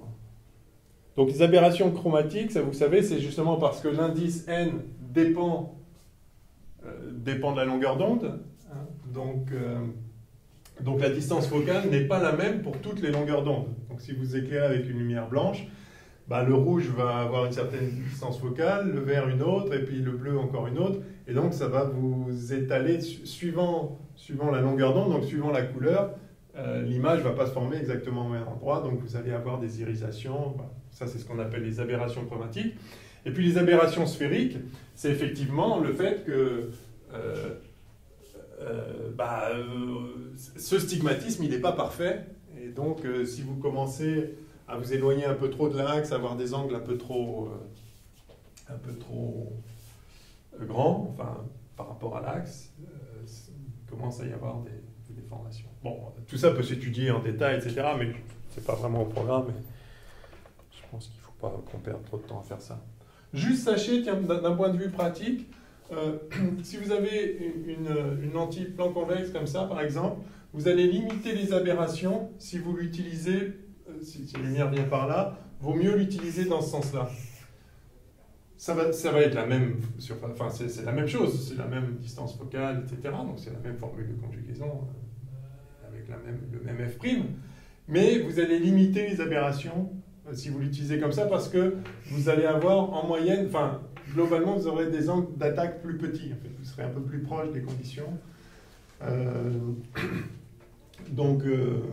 Donc les aberrations chromatiques, ça vous savez, c'est justement parce que l'indice n dépend de la longueur d'onde. Hein. Donc la distance focale n'est pas la même pour toutes les longueurs d'onde. Donc si vous éclairez avec une lumière blanche, bah, le rouge va avoir une certaine distance focale, le vert une autre, et puis le bleu encore une autre. Et donc ça va vous étaler suivant la longueur d'onde, donc suivant la couleur. L'image ne va pas se former exactement au même endroit, donc vous allez avoir des irisations. Bah, ça, c'est ce qu'on appelle les aberrations chromatiques. Et puis les aberrations sphériques, c'est effectivement le fait que ce stigmatisme, il n'est pas parfait. Et donc, si vous commencez à vous éloigner un peu trop de l'axe, à avoir des angles un peu trop grands, enfin, par rapport à l'axe, il commence à y avoir des déformations. Bon, tout ça peut s'étudier en détail, etc., mais c'est pas vraiment au programme. Mais je pense qu'il ne faut pas qu'on perde trop de temps à faire ça. Juste sachez, tiens, d'un point de vue pratique, si vous avez une lentille plan convexe comme ça, par exemple, vous allez limiter les aberrations si vous l'utilisez, si la lumière vient par là, vaut mieux l'utiliser dans ce sens-là. Ça va être la même, enfin c'est la même chose, c'est la même distance focale, etc. Donc c'est la même formule de conjugaison avec le même f'. Mais vous allez limiter les aberrations si vous l'utilisez comme ça parce que vous allez avoir en moyenne, enfin globalement vous aurez des angles d'attaque plus petits. En fait, vous serez un peu plus proche des conditions. Donc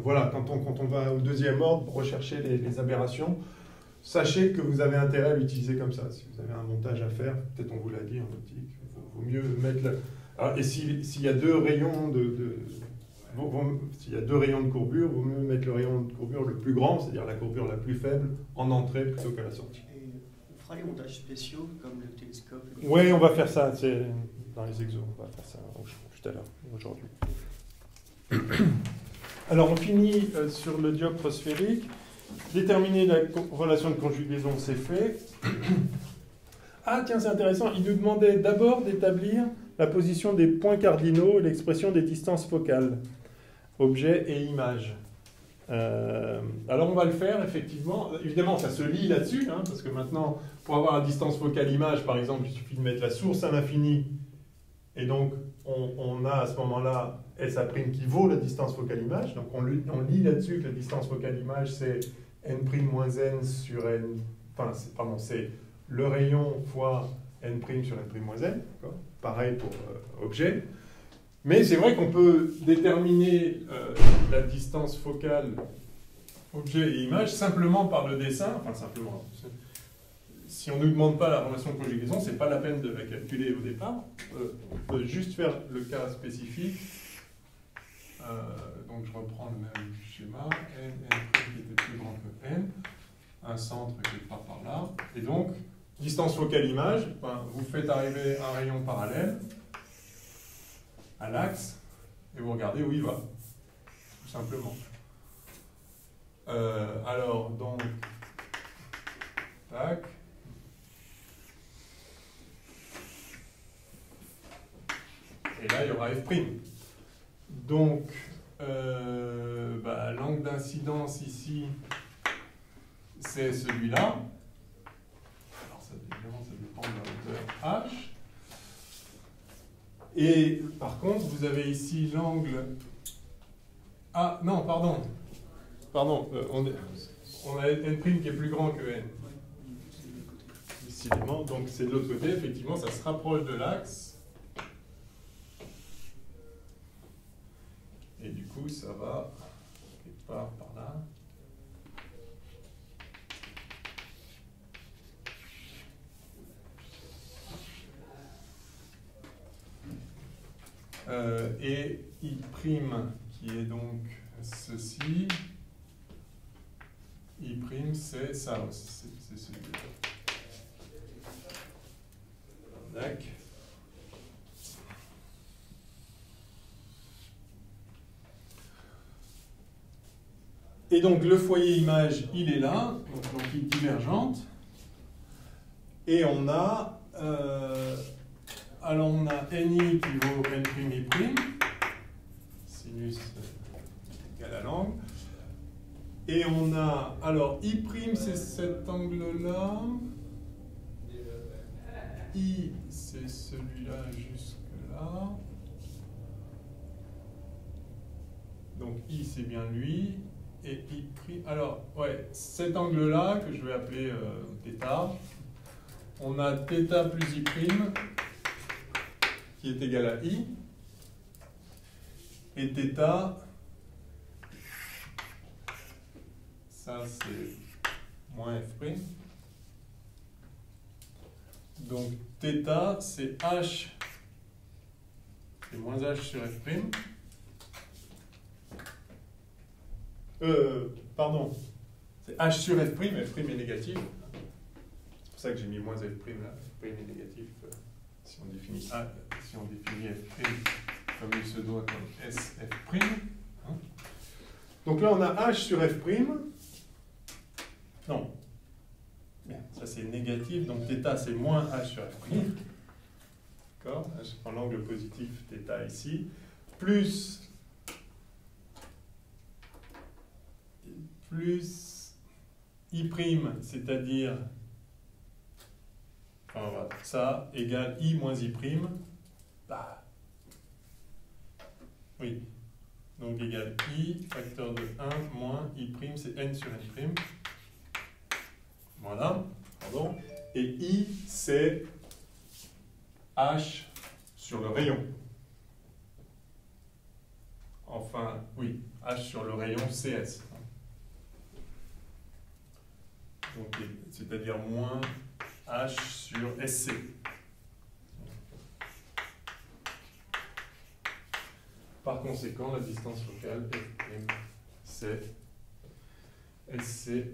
voilà, quand on va au deuxième ordre pour rechercher les aberrations, sachez que vous avez intérêt à l'utiliser comme ça. Si vous avez un montage à faire, peut-être on vous l'a dit en optique, il vaut mieux mettre et s'il y a deux rayons s'il y a deux rayons de courbure, il vaut mieux mettre le rayon de courbure le plus grand, c'est-à-dire la courbure la plus faible, en entrée plutôt qu'à la sortie. Et on fera les montages spéciaux comme le télescope. Oui, on va faire ça, c'est dans les exos, on va faire ça tout à l'heure, aujourd'hui. Alors on finit sur le dioptre sphérique. Déterminer la relation de conjugaison, c'est fait. Ah tiens, c'est intéressant, il nous demandait d'abord d'établir la position des points cardinaux et l'expression des distances focales, objet et image. Alors on va le faire, effectivement. Évidemment, ça se lit là-dessus, hein, parce que maintenant, pour avoir la distance focale image, par exemple, il suffit de mettre la source à l'infini, et donc on a à ce moment-là SA' qui vaut la distance focale image. Donc on lit là-dessus que la distance focale image, c'est n' moins n sur n, enfin, c'est le rayon fois n' sur n' moins n, pareil pour objet. Mais c'est vrai qu'on peut déterminer la distance focale objet et image simplement par le dessin, enfin simplement. Si on ne nous demande pas la relation de conjugaison, c'est pas la peine de la calculer au départ. On peut juste faire le cas spécifique. Donc je reprends le même schéma, n qui était plus grand que n, un centre quelque part par là, et donc distance focale image, vous faites arriver un rayon parallèle à l'axe, et vous regardez où il va, tout simplement. Alors, donc, tac. Et là, il y aura f'. Donc, l'angle d'incidence ici, c'est celui-là. Alors, ça dépend de la hauteur h. Et par contre, vous avez ici l'angle... Ah, non, pardon. Pardon, on a n' qui est plus grand que n. Décidément, donc c'est de l'autre côté, effectivement, ça se rapproche de l'axe. Et du coup, ça va quelque part par là. Et I' qui est donc ceci, I' c'est ça, c'est celui-là. D'accord. Et donc le foyer image, il est là, donc il est divergente. Et on a alors on a NI qui vaut N', sinus égale à l'angle. Et on a, alors I', c'est cet angle-là. I, c'est celui-là jusque-là. Donc I, c'est bien lui. Et I', alors, ouais, cet angle-là, que je vais appeler θ, on a θ plus I', qui est égal à I. Et θ, ça c'est moins F'. Donc θ, c'est H, c'est moins H sur F'. Pardon, c'est H sur F', F' est négatif. C'est pour ça que j'ai mis moins F' là, F' est négatif. Si on définit F' comme il se doit comme SF'. Donc là on a H sur F'. Non. Bien, ça c'est négatif, donc θ c'est moins H sur F'. D'accord? Je prends l'angle positif θ ici. Plus I', c'est-à-dire enfin, voilà, ça égale I moins I'. Bah. Oui. Donc égale I, facteur de 1 moins I', c'est N sur N'. Voilà. Pardon. Et I, c'est H sur le rayon. Enfin, oui, H sur le rayon CS. Donc, c'est-à-dire moins H sur SC. Par conséquent, la distance focale F', c'est SC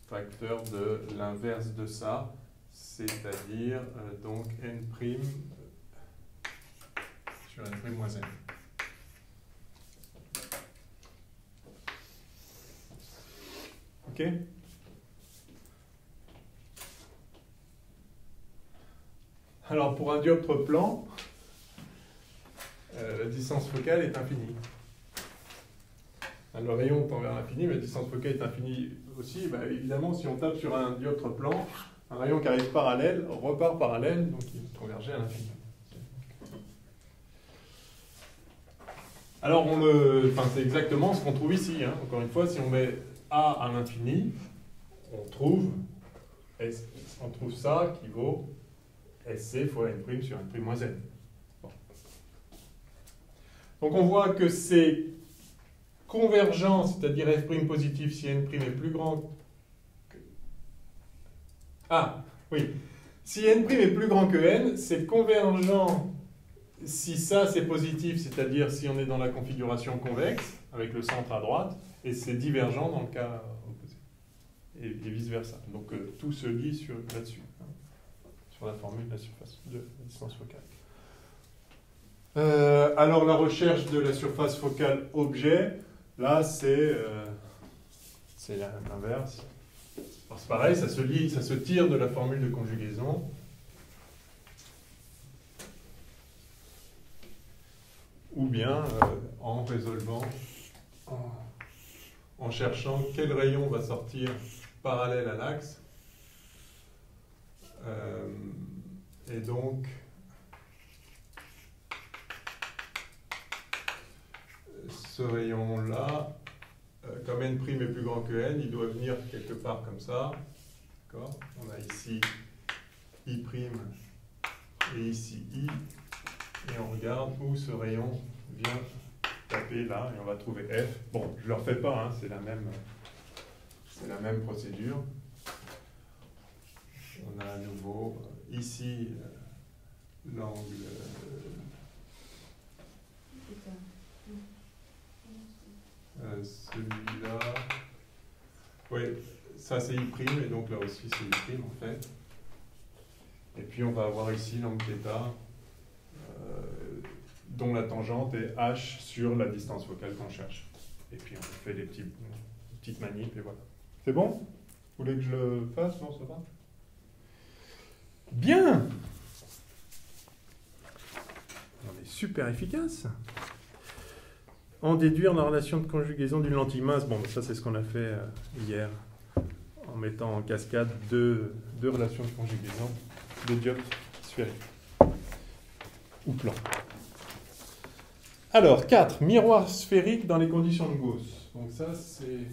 facteur de l'inverse de ça, c'est-à-dire donc N' sur N' moins N. Ok? Alors pour un dioptre plan, la distance focale est infinie. Le rayon tend vers l'infini, mais la distance focale est infinie aussi. Bah, évidemment, si on tape sur un dioptre plan, un rayon qui arrive parallèle repart parallèle, donc il convergeait à l'infini. Alors, c'est exactement ce qu'on trouve ici. Hein. Encore une fois, si on met A à l'infini, on trouve ça qui vaut SC fois N' sur N' moins N. Bon. Donc on voit que c'est convergent, c'est-à-dire F' positif si N' est plus grand que... Ah, oui. Si N' est plus grand que N, c'est convergent si ça c'est positif, c'est-à-dire si on est dans la configuration convexe, avec le centre à droite, et c'est divergent dans le cas opposé. Et vice-versa. Donc tout se lie là-dessus, hein, sur la formule de la surface de la distance focale. Alors la recherche de la surface focale objet, là c'est l'inverse. C'est pareil, ça se tire de la formule de conjugaison. Ou bien en résolvant, en cherchant quel rayon va sortir parallèle à l'axe. Et donc, ce rayon-là, comme N' est plus grand que N, il doit venir quelque part comme ça. D'accord ? On a ici I' et ici I. Et on regarde où ce rayon vient taper là, et on va trouver F. Bon, je ne le refais pas, hein, c'est la même procédure. On a à nouveau ici l'angle... celui-là... Oui, ça c'est I', et donc là aussi c'est I' en fait. Et puis on va avoir ici l'angle θ, dont la tangente est H sur la distance focale qu'on cherche. Et puis on fait des petites manips et voilà. C'est bon ? Vous voulez que je le fasse? Non, ça va? Bien! On est super efficace. En déduire la relation de conjugaison d'une lentille mince. Bon, ça c'est ce qu'on a fait hier, en mettant en cascade deux relations de conjugaison de dioptres sphériques ou plans. Alors, 4. Miroir sphérique dans les conditions de Gauss. Donc ça, c'est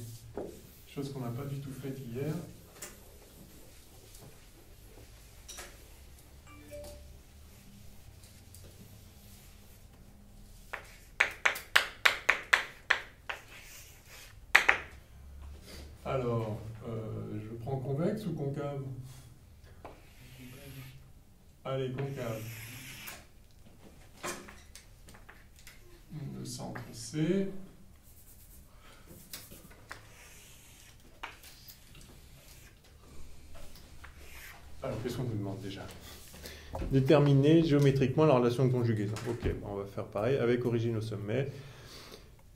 chose qu'on n'a pas du tout faite hier. Alors, je prends convexe ou concave? Allez, concave. Le centre C. Alors, qu'est-ce qu'on nous demande déjà? Déterminer géométriquement la relation de conjugaison. Ok, on va faire pareil avec origine au sommet.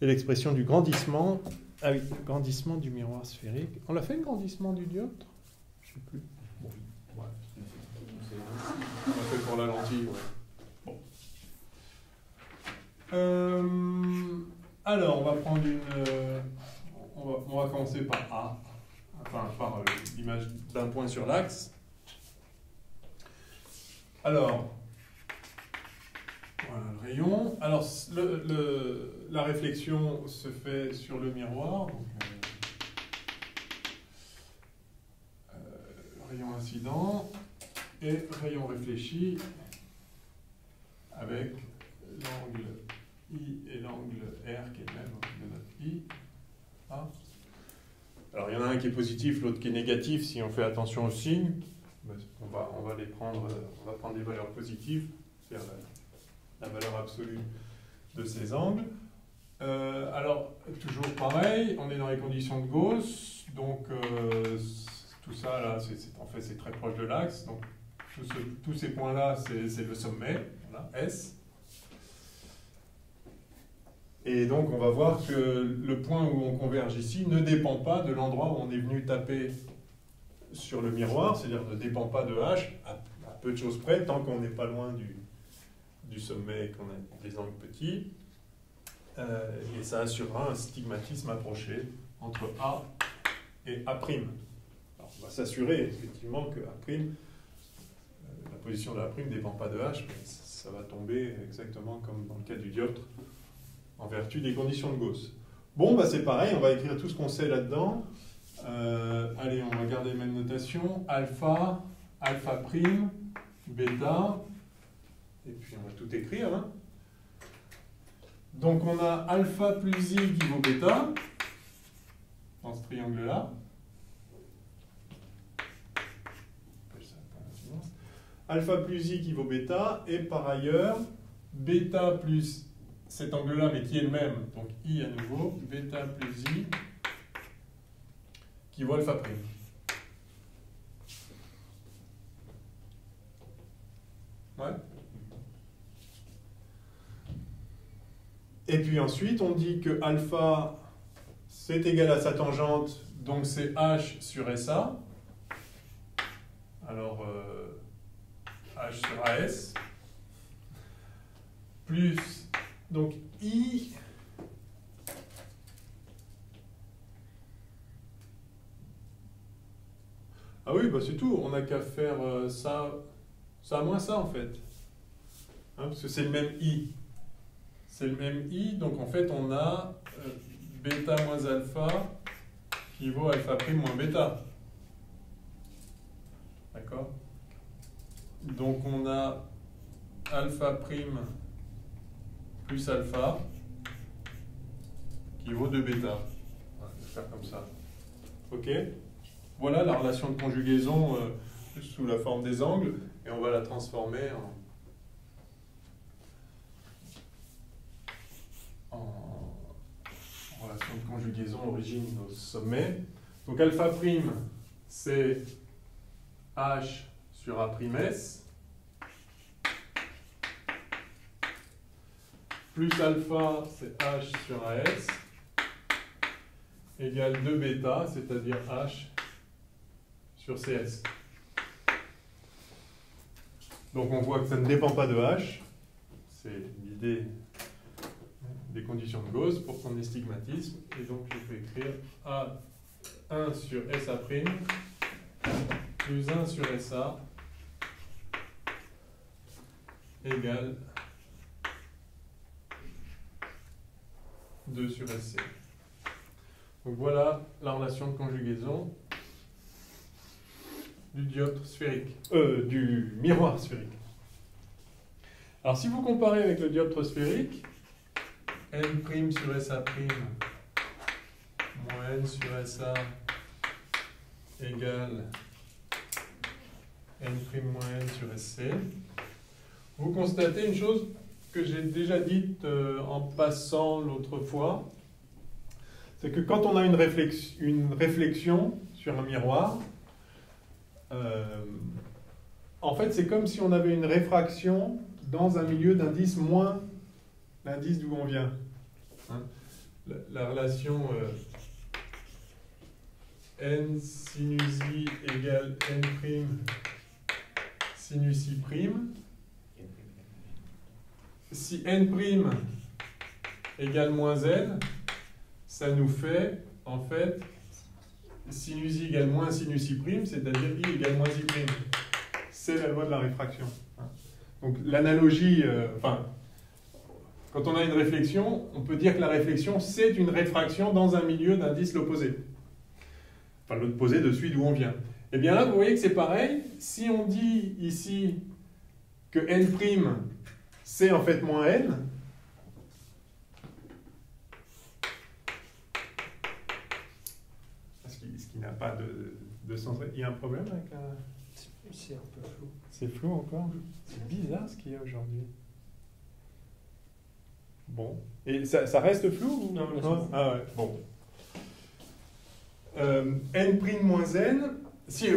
Et l'expression du grandissement, avec le grandissement du miroir sphérique. On l'a fait le grandissement du dioptre? Je ne sais plus. Bon, ouais. On l'a fait pour la lentille, ouais. Bon. Alors, on va prendre une. On va commencer par A, enfin par l'image d'un point sur l'axe. Alors, voilà le rayon. Alors, la réflexion se fait sur le miroir. Donc, rayon incident et rayon réfléchi avec l'angle I et l'angle R qui est le même de notre I. Ah. Alors, il y en a un qui est positif, l'autre qui est négatif si on fait attention aux signes. On va les prendre, on va prendre les valeurs positives, c'est-à-dire la valeur absolue de ces angles. Alors, toujours pareil, on est dans les conditions de Gauss, donc tout ça là, en fait c'est très proche de l'axe, donc tous ces points-là, c'est le sommet, voilà, S. Et donc on va voir que le point où on converge ici ne dépend pas de l'endroit où on est venu taper sur le miroir, c'est-à-dire ne dépend pas de H, à peu de choses près, tant qu'on n'est pas loin du sommet et qu'on a des angles petits. Et ça assurera un stigmatisme approché entre A et A'. Alors, on va s'assurer effectivement que A', la position de A' ne dépend pas de H, mais ça va tomber exactement comme dans le cas du dioptre, en vertu des conditions de Gauss. Bon, bah c'est pareil, on va écrire tout ce qu'on sait là-dedans. Allez, on va garder les mêmes notations. Alpha, alpha prime, bêta. Et puis on va tout écrire. Hein. Donc on a alpha plus I qui vaut bêta. Dans ce triangle-là. Alpha plus I qui vaut bêta. Et par ailleurs, bêta plus cet angle-là, mais qui est le même. Donc I à nouveau. Bêta plus I qui vaut alpha prime. Ouais. Et puis ensuite, on dit que alpha, c'est égal à sa tangente, donc c'est H sur SA. Alors, H sur AS. Plus, donc I... Ah oui, bah c'est tout, on n'a qu'à faire ça moins ça en fait. Hein, parce que c'est le même I. C'est le même I, donc en fait on a bêta moins alpha qui vaut alpha prime moins bêta. D'accord? Donc on a alpha prime plus alpha qui vaut 2 bêta. On va faire comme ça. Ok? Voilà la relation de conjugaison sous la forme des angles, et on va la transformer en relation de conjugaison origine au sommet. Donc alpha prime, c'est H sur A'S, plus alpha, c'est H sur AS, égale 2 bêta, c'est-à-dire H sur CS. Donc on voit que ça ne dépend pas de H. C'est l'idée des conditions de Gauss pour son estigmatisme. Et donc je peux écrire A1 sur SA' plus 1 sur SA égale 2 sur SC. Donc voilà la relation de conjugaison du dioptre sphérique, du miroir sphérique. Alors si vous comparez avec le dioptre sphérique, n' sur SA' moins n sur SA égale n' moins n sur SC, vous constatez une chose que j'ai déjà dite en passant l'autre fois, c'est que quand on a une réflexion sur un miroir, en fait c'est comme si on avait une réfraction dans un milieu d'indice moins l'indice d'où on vient. Hein, la relation n sinus i égale n' sinus i prime. Si n' égale moins n, ça nous fait en fait sinus i égale moins sinus i prime, c'est-à-dire i égale moins i prime. C'est la loi de la réfraction. Donc l'analogie, quand on a une réflexion, on peut dire que la réflexion, c'est une réfraction dans un milieu d'indice l'opposé. Enfin, l'opposé de celui d'où on vient. Et bien là, vous voyez que c'est pareil. Si on dit ici que n', c'est en fait moins n, ce qui n'a pas de sens. Il y a un problème avec un... C'est un peu flou. C'est flou encore. C'est bizarre ce qu'il y a aujourd'hui. Bon. Et ça reste flou ou... Non, là, non. Ah ouais, bon. n' moins n, si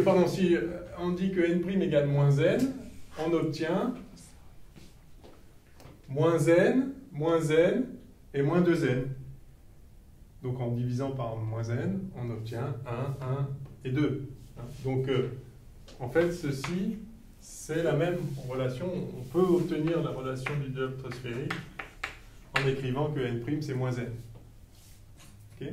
on dit que n' égale moins n, on obtient moins n et moins 2n. Donc en divisant par moins n, on obtient 1, 1 et 2. Donc en fait, ceci, c'est la même relation. On peut obtenir la relation du dioptre sphérique en écrivant que n' c'est moins n. Ok ?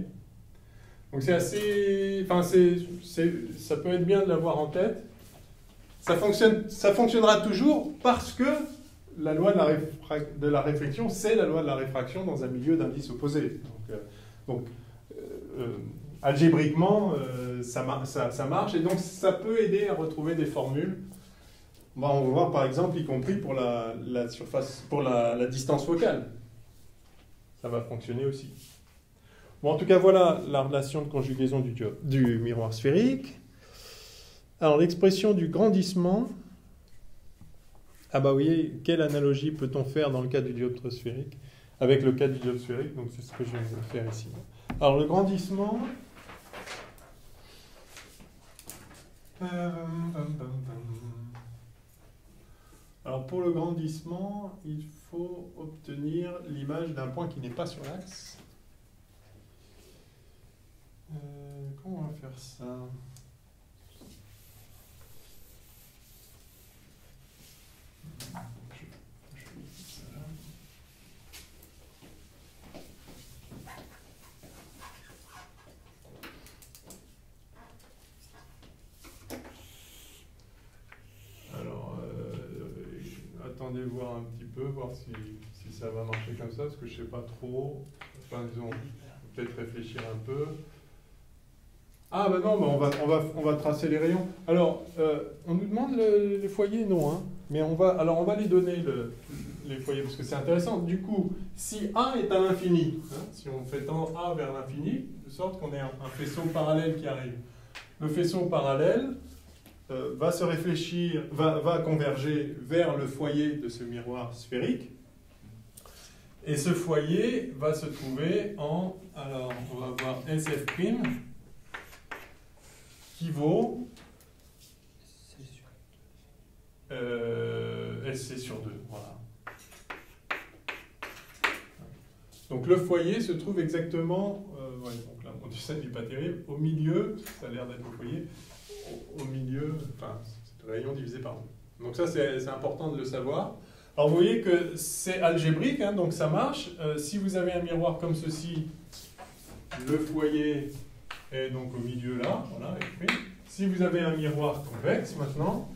Donc c'est assez... Enfin, ça peut être bien de l'avoir en tête. Ça fonctionnera toujours parce que la loi de la réflexion, c'est la loi de la réfraction dans un milieu d'indices opposés. Donc algébriquement, ça marche et donc ça peut aider à retrouver des formules. On va voir par exemple, y compris pour la surface, pour la distance focale. Ça va fonctionner aussi. Bon, en tout cas, voilà la relation de conjugaison du miroir sphérique. Alors, l'expression du grandissement. Ah bah, vous voyez, quelle analogie peut-on faire dans le cas du dioptre sphérique avec le cas du dioptre sphérique? Donc, c'est ce que je vais faire ici. Alors, le grandissement... Alors, pour le grandissement, il faut obtenir l'image d'un point qui n'est pas sur l'axe. Comment on va faire ça? Alors, attendez voir un petit peu, voir si ça va marcher comme ça, parce que je ne sais pas trop. Enfin, disons, peut-être réfléchir un peu. Ah ben non, on va tracer les rayons. Alors, on nous demande les foyers, non, hein, mais on va les donner, les foyers, parce que c'est intéressant. Du coup, si A est à l'infini, hein, si on fait tendre A vers l'infini, de sorte qu'on ait un faisceau parallèle qui arrive. Le faisceau parallèle va se réfléchir, va converger vers le foyer de ce miroir sphérique. Et ce foyer va se trouver en... Alors, on va avoir SF', qui vaut SC sur 2. Voilà. Donc le foyer se trouve exactement, ouais, donc là mon dessin n'est pas terrible, au milieu, ça a l'air d'être le foyer, au milieu, enfin, c'est le rayon divisé par 2. Donc ça, c'est important de le savoir. Alors vous voyez que c'est algébrique, hein, donc ça marche. Si vous avez un miroir comme ceci, le foyer est donc au milieu là, voilà, écrit. Si vous avez un miroir convexe maintenant,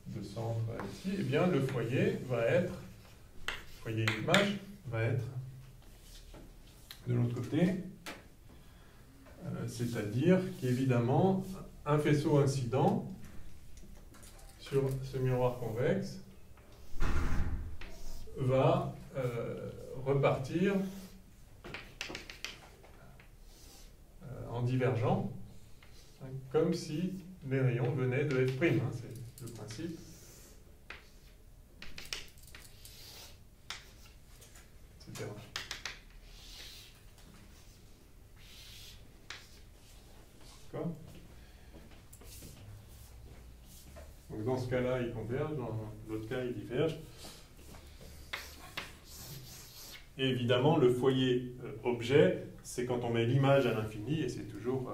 de centre ici, eh bien le foyer va être, foyer image va être de l'autre côté, c'est-à-dire qu'évidemment un faisceau incident sur ce miroir convexe va repartir en divergent, hein, comme si les rayons venaient de F', hein, c'est le principe. Etc. D'accord ? Donc dans ce cas-là, ils convergent, dans l'autre cas, ils divergent. Et évidemment, le foyer objet, c'est quand on met l'image à l'infini, et c'est toujours,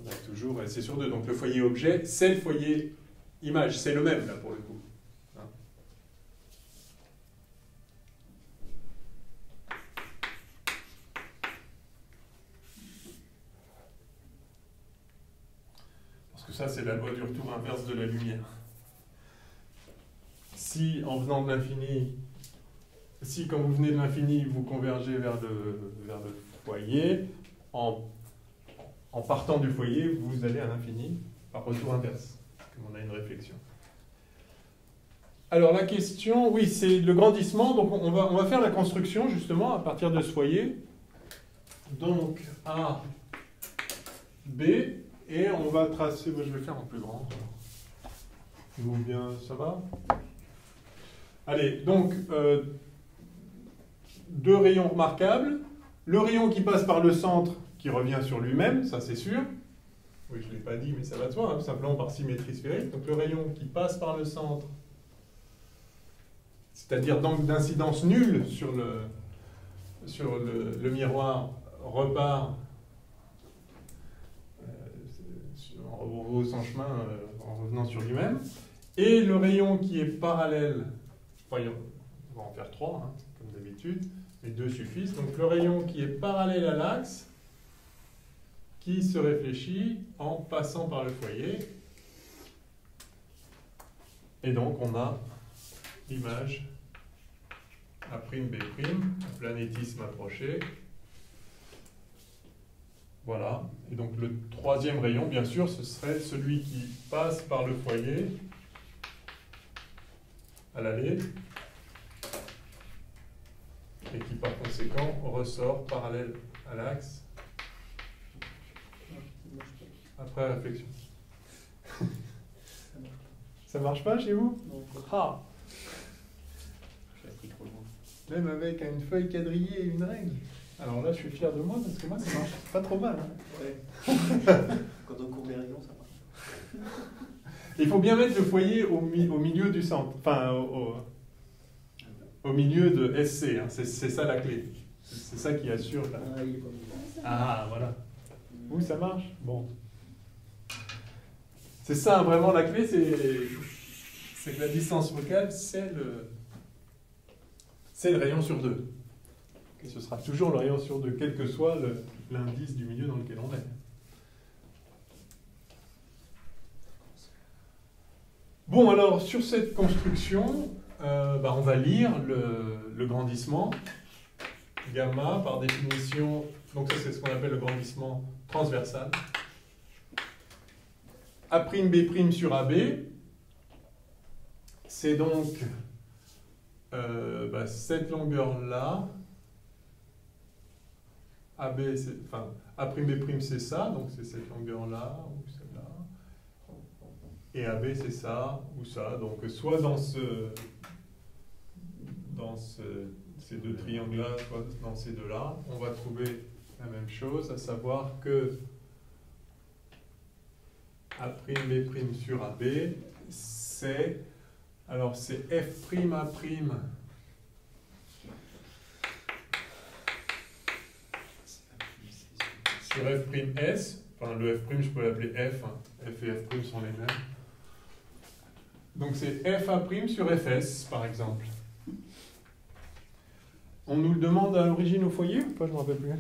on a toujours C sur 2. Donc le foyer objet, c'est le foyer image, c'est le même là pour le coup. Hein. Parce que ça, c'est la loi du retour inverse de la lumière. Si en venant de l'infini, si quand vous venez de l'infini, vous convergez vers le foyer, en partant du foyer, vous allez à l'infini par retour inverse, comme on a une réflexion. Alors la question, oui, c'est le grandissement. Donc on va faire la construction justement à partir de ce foyer. Donc A, B, et on va tracer, moi je vais faire en plus grand. Ou bien ça va? Allez, donc deux rayons remarquables. Le rayon qui passe par le centre, qui revient sur lui-même, ça c'est sûr. Oui, je ne l'ai pas dit, mais ça va de soi, hein, simplement par symétrie sphérique. Donc le rayon qui passe par le centre, c'est-à-dire d'angle d'incidence nul sur le miroir, repart en rebroussant chemin, en revenant sur lui-même. Et le rayon qui est parallèle, voyons, on va en faire 3, hein, comme d'habitude, mais 2 suffisent. Donc le rayon qui est parallèle à l'axe, qui se réfléchit en passant par le foyer. Et donc on a l'image A'B', un planétisme approché. Voilà. Et donc le troisième rayon, bien sûr, ce serait celui qui passe par le foyer à l'aller et qui par conséquent ressort parallèle à l'axe après réflexion. Ça marche pas chez vous? Ah. Même avec une feuille quadrillée et une règle. Alors là, je suis fier de moi parce que moi, ça marche pas trop mal. Hein. Ouais. Quand on court des rayons, ça marche. Il faut bien mettre le foyer au milieu du centre, enfin au milieu de SC. Hein. C'est ça la clé. C'est ça qui assure. Là. Ah, il est pas bon. Ah, voilà. Où ça marche? Bon. C'est ça, vraiment, la clé, c'est que la distance focale, c'est le rayon sur 2. Et ce sera toujours le rayon sur 2, quel que soit l'indice du milieu dans lequel on est. Bon, alors, sur cette construction, on va lire le grandissement. Gamma, par définition, donc ça c'est ce qu'on appelle le grandissement transversal. A'B' sur AB, c'est donc cette longueur-là. AB, enfin, A'B' c'est ça, donc c'est cette longueur-là, ou celle-là. Et AB c'est ça, ou ça. Donc soit dans ces deux triangles-là, soit dans ces deux-là, on va trouver la même chose, à savoir que A'B' sur AB, c'est Alors c'est F'A'. Sur F'S, enfin le F', je peux l'appeler F, hein. F et F' sont les mêmes. Donc c'est F'a' sur Fs, par exemple. On nous le demande à l'origine au foyer ou pas? Je ne me rappelle plus. Au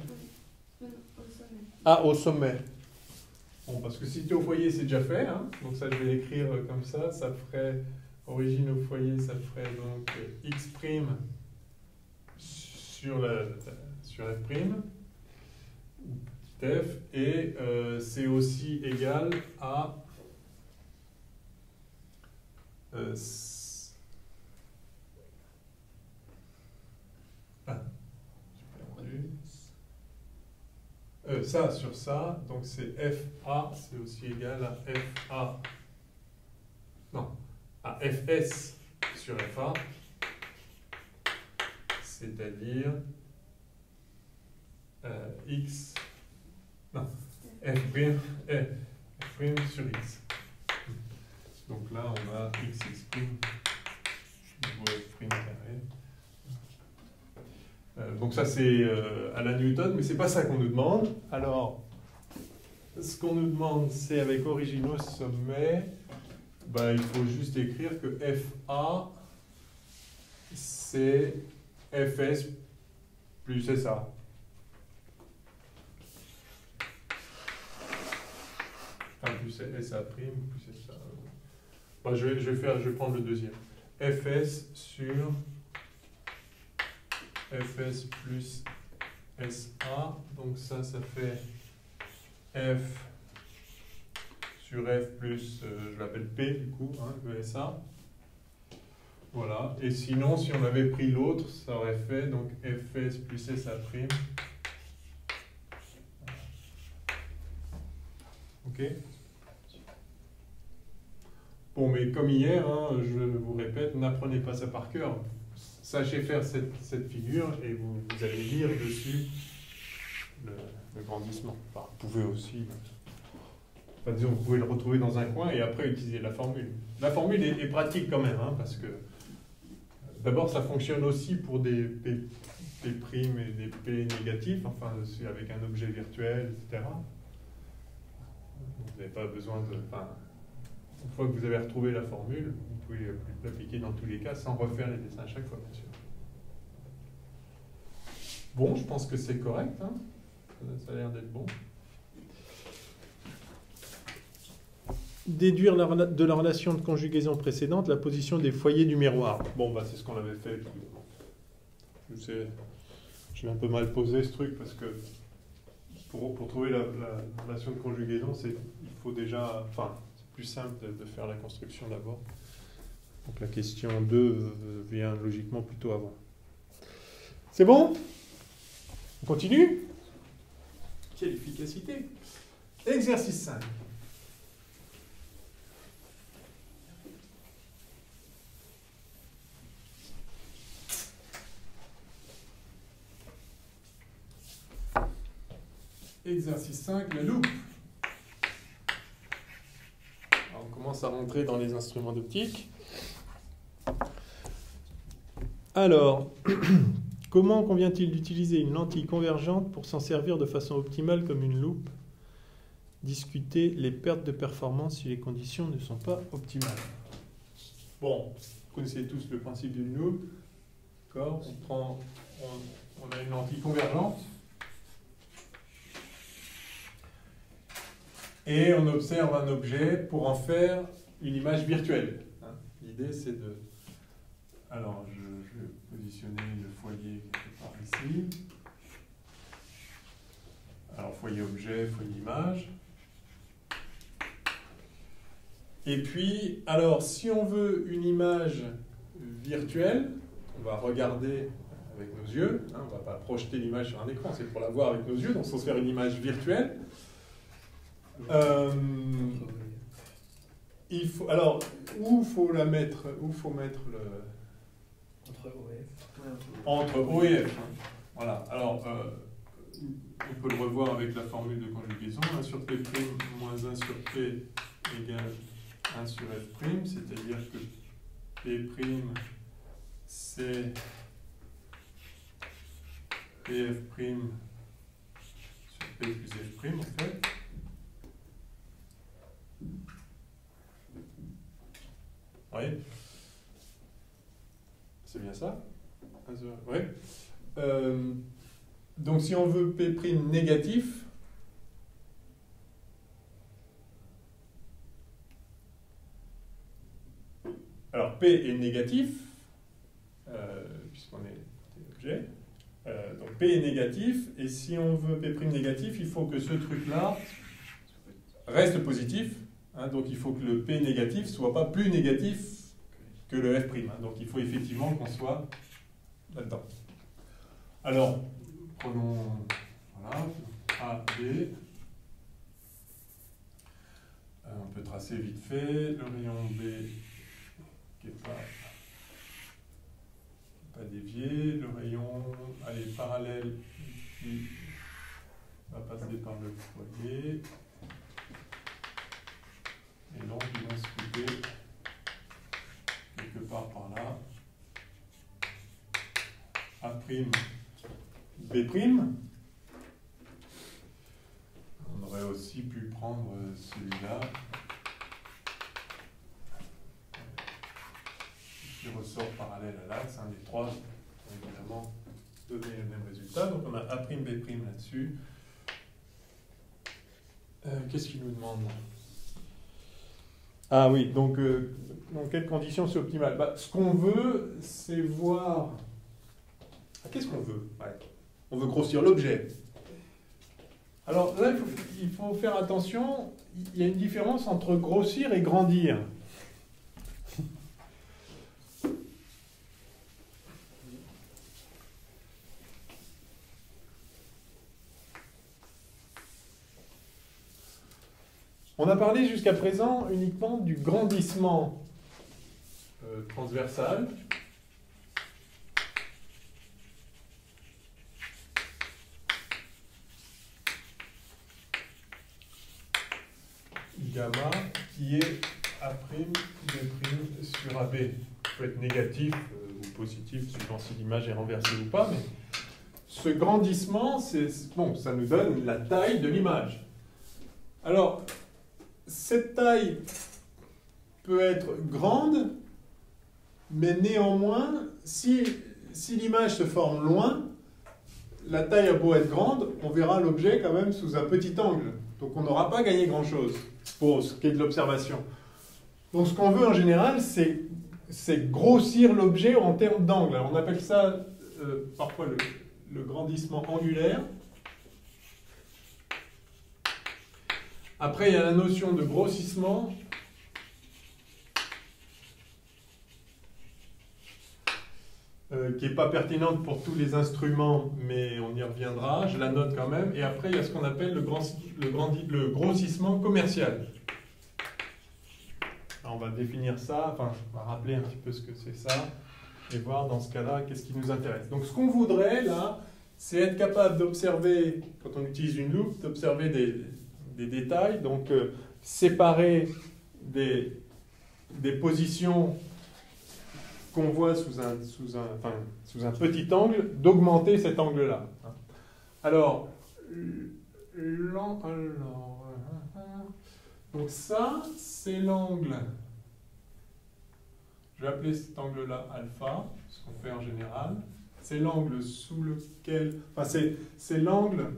sommet. Ah, au sommet. Bon, parce que si tu es au foyer, c'est déjà fait. Hein. Donc ça, je vais l'écrire comme ça. Ça ferait, origine au foyer, ça ferait donc X' sur F', F, et c'est aussi égal à ça sur ça, donc c'est FA, c'est aussi égal à FA, non, à FS sur FA, c'est-à-dire X, non, F' sur X. Donc là, on a X' F' carré. Donc ça c'est à la Newton, mais c'est pas ça qu'on nous demande. Alors, ce qu'on nous demande, c'est avec origine au sommet, ben, il faut juste écrire que FA, c'est Fs plus SA. Enfin, plus SA', plus SA. Ben, je vais prendre le deuxième. Fs sur Fs plus SA, donc ça fait F sur F plus, je l'appelle P du coup, hein, le SA. Voilà, et sinon si on avait pris l'autre, ça aurait fait donc Fs plus SA'. Ok? Bon, mais comme hier, hein, je vous répète, n'apprenez pas ça par cœur. Sachez faire cette figure et vous allez lire dessus le grandissement. Enfin, vous pouvez aussi, enfin, disons, vous pouvez le retrouver dans un coin et après utiliser la formule. La formule est pratique quand même, hein, parce que d'abord ça fonctionne aussi pour des P' et des P négatifs, enfin avec un objet virtuel, etc. Vous n'avez pas besoin de... Enfin, une fois que vous avez retrouvé la formule, vous pouvez l'appliquer dans tous les cas sans refaire les dessins à chaque fois, bien sûr. Bon, je pense que c'est correct, hein. Ça a l'air d'être bon. Déduire de la relation de conjugaison précédente la position des foyers du miroir. Bon, bah, c'est ce qu'on avait fait. Je l'ai un peu mal posé ce truc parce que pour trouver la relation de conjugaison, il faut déjà... Enfin, plus simple de faire la construction d'abord. Donc la question 2 vient logiquement plutôt avant. C'est bon? On continue? Quelle efficacité! Exercice 5. Exercice 5, la loupe. Alors, on commence à rentrer dans les instruments d'optique. Alors, comment convient-il d'utiliser une lentille convergente pour s'en servir de façon optimale comme une loupe? Discuter les pertes de performance si les conditions ne sont pas optimales. Bon, vous connaissez tous le principe d'une loupe. D'accord? On a une lentille convergente. Et on observe un objet pour en faire une image virtuelle. L'idée, c'est de... Alors, je vais positionner le foyer quelque part ici. Alors, foyer objet, foyer image. Et puis, alors, si on veut une image virtuelle, on va regarder avec nos yeux. On ne va pas projeter l'image sur un écran, c'est pour la voir avec nos yeux. Donc, il faut se faire une image virtuelle. Il faut, alors, où faut mettre le... Entre O et F. Hein. Voilà. Alors, on peut le revoir avec la formule de conjugaison. 1 sur P' moins 1 sur P égale 1 sur F', c'est-à-dire que P', c'est PF' sur P plus F' en fait. Oui. C'est bien ça? Oui. Donc si on veut P' négatif, alors P est négatif, puisqu'on est objet. Donc P est négatif, et si on veut P' négatif, il faut que ce truc-là reste positif. Hein, donc il faut que le P négatif ne soit pas plus négatif que le F'. Hein, donc il faut effectivement qu'on soit là-dedans. Alors, prenons voilà, A, B. On peut tracer vite fait le rayon B qui n'est pas dévié, le rayon allez, parallèle qui va passer par le foyer. Et donc ils vont se couper quelque part par là. A', B'. On aurait aussi pu prendre celui-là. Qui ressort parallèle à l'axe. Les trois vont évidemment donner le même résultat. Donc on a A', B' là-dessus. Qu'est-ce qu'il nous demande ? Ah oui, donc dans quelles conditions c'est optimal? Ce qu'on veut, c'est voir... Qu'est-ce qu'on veut? On veut grossir l'objet. Alors là, il faut faire attention, il y a une différence entre grossir et grandir. On a parlé jusqu'à présent uniquement du grandissement transversal. Gamma qui est A', B' sur AB. Il peut être négatif ou positif, suivant si l'image est renversée ou pas, mais ce grandissement, bon, ça nous donne la taille de l'image. Alors, cette taille peut être grande, mais néanmoins, si l'image se forme loin, la taille a beau être grande, on verra l'objet quand même sous un petit angle. Donc on n'aura pas gagné grand-chose pour ce qui est de l'observation. Donc ce qu'on veut en général, c'est grossir l'objet en termes d'angle. On appelle ça parfois le grandissement angulaire. Après, il y a la notion de grossissement. Qui n'est pas pertinente pour tous les instruments, mais on y reviendra, je la note quand même. Et après, il y a ce qu'on appelle le grossissement commercial. Alors, on va définir ça, enfin, on va rappeler un petit peu ce que c'est ça, et voir dans ce cas-là, qu'est-ce qui nous intéresse. Donc, ce qu'on voudrait, là, c'est être capable d'observer, quand on utilise une loupe, d'observer des détails, donc séparer des positions qu'on voit sous un petit angle, d'augmenter cet angle-là. Alors, donc ça, c'est l'angle. Je vais appeler cet angle-là alpha, ce qu'on fait en général. C'est l'angle sous lequel... Enfin, c'est l'angle...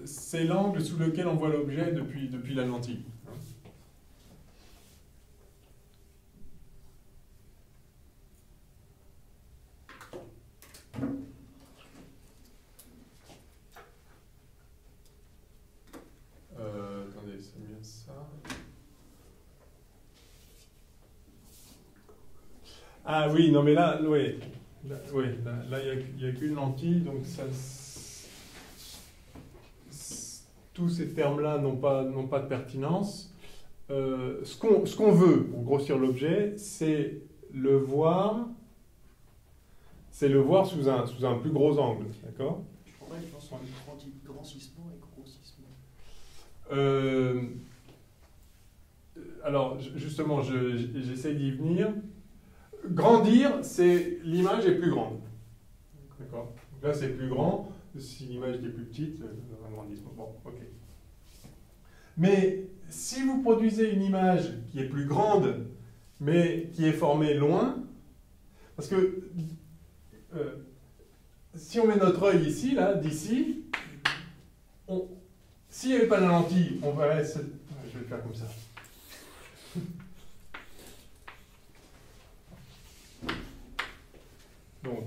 C'est l'angle sous lequel on voit l'objet depuis la lentille. Attendez, c'est bien ça. Ah oui, non mais là, oui. Là, il n'y a qu'une lentille, donc ça... Tous ces termes-là n'ont pas de pertinence. Ce qu'on veut, pour grossir l'objet, c'est le voir sous un plus gros angle. D'accord ? Je prendrais les gens sur le grandissement et grossissement. alors justement, j'essaie d'y venir. Grandir, c'est l'image est plus grande. D'accord? Donc là, c'est plus grand. Si l'image est plus petite, agrandissement. Bon, ok. Mais si vous produisez une image qui est plus grande, mais qui est formée loin, parce que si on met notre œil ici, là, d'ici, s'il n'y avait pas la lentille, on verrait... Je vais le faire comme ça. Donc,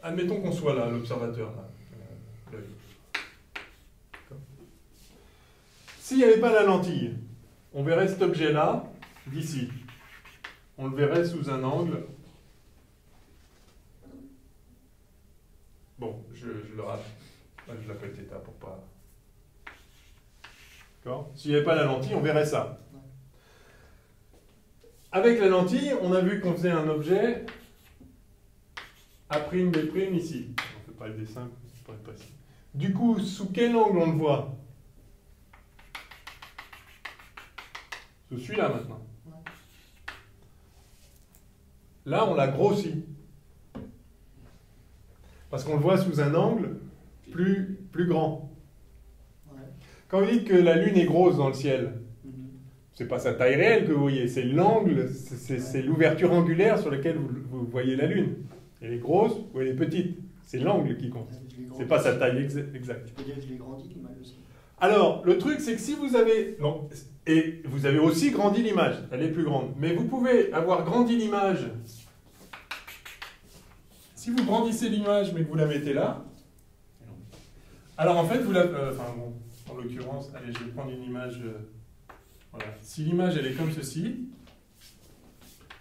admettons qu'on soit là, l'observateur, là, l'œil. S'il n'y avait pas la lentille, on verrait cet objet-là, d'ici. On le verrait sous un angle. Bon, je le rate. Je l'appelle θ pour pas... D'accord? S'il n'y avait pas la lentille, on verrait ça. Avec la lentille, on a vu qu'on faisait un objet A', B' ici. On ne fait pas le dessin, c'est pas précis. Du coup, sous quel angle on le voit? Sous celui-là maintenant. Là, on l'a grossi. Parce qu'on le voit sous un angle plus grand. Quand vous dites que la Lune est grosse dans le ciel, c'est pas sa taille réelle que vous voyez, c'est l'angle, c'est l'ouverture angulaire sur laquelle vous voyez la Lune. Elle est grosse ou elle est petite. C'est l'angle qui compte. C'est pas sa taille exacte. Tu peux dire que je l'ai grandi l'image aussi. Alors, le truc, c'est que si vous avez... Non, et vous avez aussi grandi l'image, elle est plus grande. Mais vous pouvez avoir grandi l'image... Si vous grandissez l'image, mais que vous la mettez là, alors en fait, vous la... enfin bon, en l'occurrence, allez, je vais prendre une image... voilà. Si l'image, elle est comme ceci,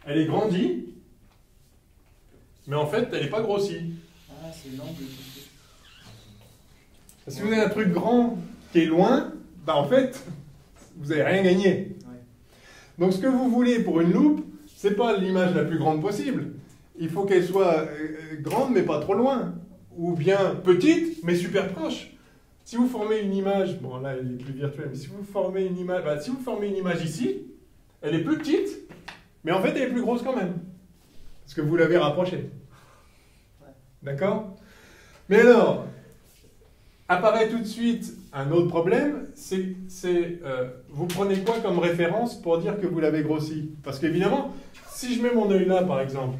elle est grandie, mais en fait, elle n'est pas grossie. Ah, c'est l'angle. Si vous avez un truc grand qui est loin, bah en fait, vous n'avez rien gagné. Ouais. Donc ce que vous voulez pour une loupe, c'est pas l'image la plus grande possible. Il faut qu'elle soit grande mais pas trop loin. Ou bien petite mais super proche. Si vous formez une image, bon là elle est plus virtuelle, mais si vous formez une image, si vous formez une image ici, elle est plus petite, mais en fait elle est plus grosse quand même. Parce que vous l'avez rapprochée. D'accord? Mais alors, apparaît tout de suite un autre problème, c'est vous prenez quoi comme référence pour dire que vous l'avez grossi? Parce qu'évidemment, si je mets mon œil là par exemple,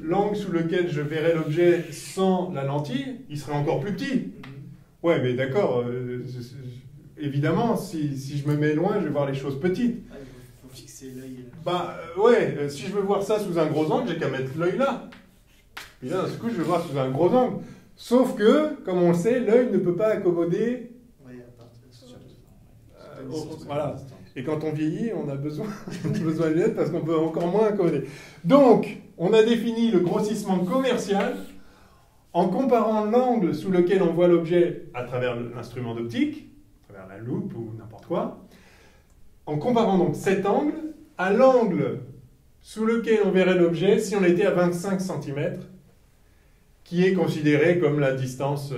l'angle sous lequel je verrais l'objet sans la lentille, il serait encore plus petit. Ouais, mais d'accord, évidemment, si je me mets loin, je vais voir les choses petites. Ah, il faut fixer l'œil. Ouais, si je veux voir ça sous un gros angle, j'ai qu'à mettre l'œil là. Puis là, d'un coup, je vais voir sous un gros angle. Sauf que, comme on le sait, l'œil ne peut pas accommoder... voilà. Et quand on vieillit, on a besoin de lunettes parce qu'on peut encore moins accommoder. Donc, on a défini le grossissement commercial en comparant l'angle sous lequel on voit l'objet à travers l'instrument d'optique, à travers la loupe ou n'importe quoi, en comparant donc cet angle à l'angle sous lequel on verrait l'objet si on était à 25 cm, qui est considéré comme la distance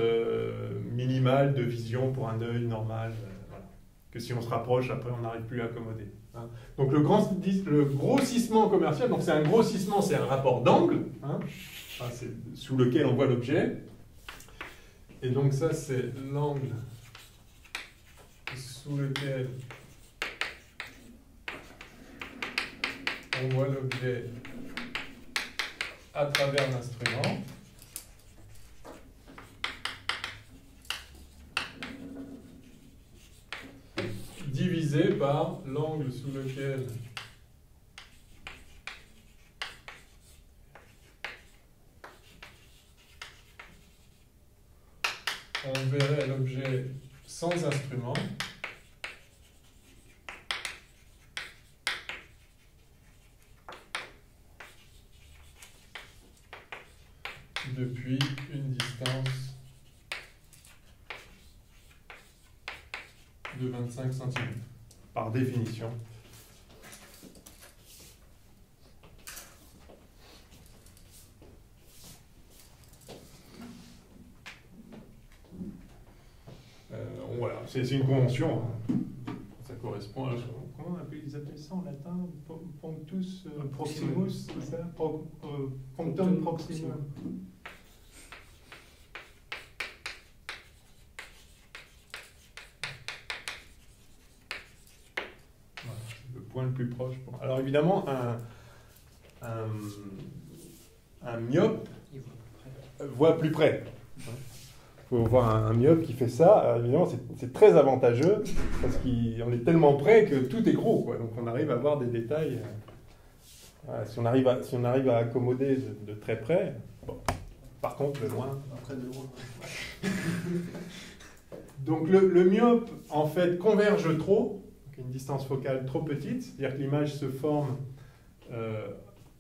minimale de vision pour un œil normal. Voilà. Que si on se rapproche, après on n'arrive plus à accommoder. Hein. Donc le grossissement commercial, donc c'est un grossissement, c'est un rapport d'angle, hein, c'est sous lequel on voit l'objet. Et donc ça c'est l'angle sous lequel on voit l'objet à travers l'instrument. Divisé par l'angle sous lequel on verrait l'objet sans instrument. Depuis une distance de 25 cm, par définition. c'est une convention. Hein. Ça correspond à... Comment ils appellent ça en latin? Punctus proximus, c'est ça? Punctum proximum. Voilà, le point le plus proche. Alors évidemment, un myope voit plus près. Il faut voir un myope qui fait ça. Alors, évidemment, c'est très avantageux parce qu'on est tellement près que tout est gros, quoi. Donc on arrive à voir des détails. Voilà, si on arrive à accommoder de très près, bon. Par contre, de loin. Après, de loin. Donc le myope, en fait, converge trop, donc une distance focale trop petite, c'est-à-dire que l'image se forme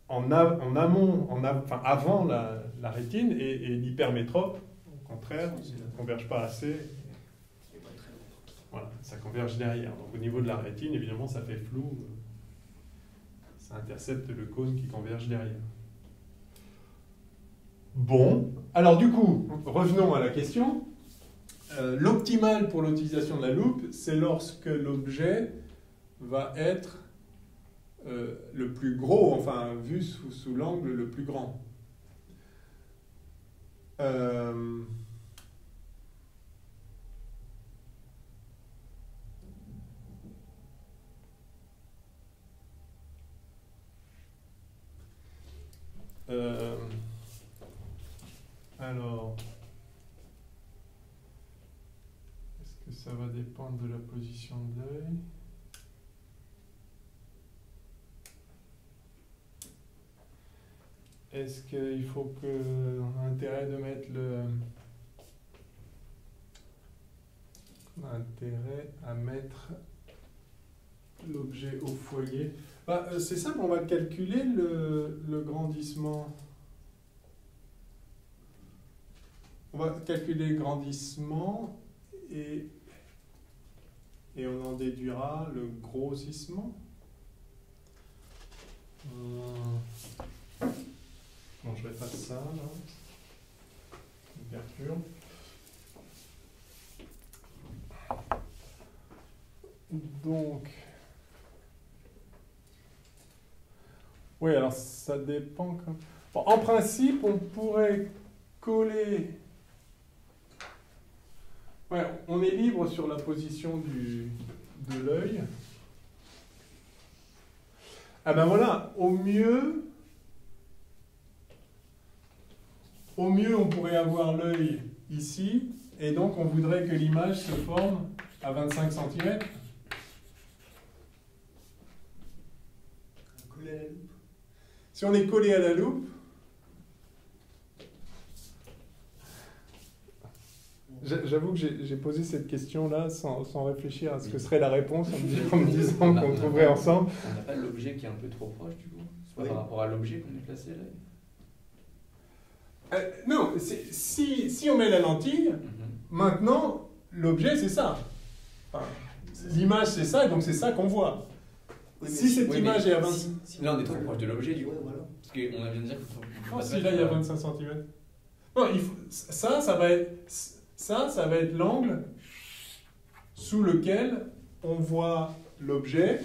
en amont, enfin, avant la rétine, et l'hypermétrope, au contraire, ne converge pas assez. Voilà, ça converge derrière. Donc au niveau de la rétine, évidemment, ça fait flou. Ça intercepte le cône qui converge derrière. Bon, alors du coup, revenons à la question. L'optimal pour l'utilisation de la loupe, c'est lorsque l'objet va être le plus gros, enfin vu sous l'angle le plus grand. Alors, est-ce que ça va dépendre de la position de l'œil? Est-ce qu'il faut que on a intérêt de mettre on a intérêt à mettre l'objet au foyer? Bah, c'est simple, on va calculer le grandissement. On va calculer le grandissement et on en déduira le grossissement. Bon, je refasse ça, là. Ouverture. Donc... Oui, alors ça dépend... Bon, en principe, on pourrait coller... Ouais, on est libre sur la position de l'œil. Ah ben voilà, au mieux, on pourrait avoir l'œil ici, et donc on voudrait que l'image se forme à 25 cm. Collé à la loupe. Si on est collé à la loupe, j'avoue que j'ai posé cette question-là sans réfléchir à ce que serait la réponse, en me disant qu'on trouverait ensemble. On n'a pas l'objet qui est un peu trop proche, du coup? C'est pas Oui. par rapport à l'objet qu'on est placé là? Non, si on met la lentille, maintenant, l'objet, c'est ça. Enfin, l'image, c'est ça, et donc c'est ça qu'on voit. Oui, Si cette Oui, image mais est à 20... Là, on est trop proche de l'objet, du coup. Ouais, voilà. Parce qu'on vient de dire qu'il faut... Oh, si là, il y a 25 cm. Non, ça va être l'angle sous lequel on voit l'objet,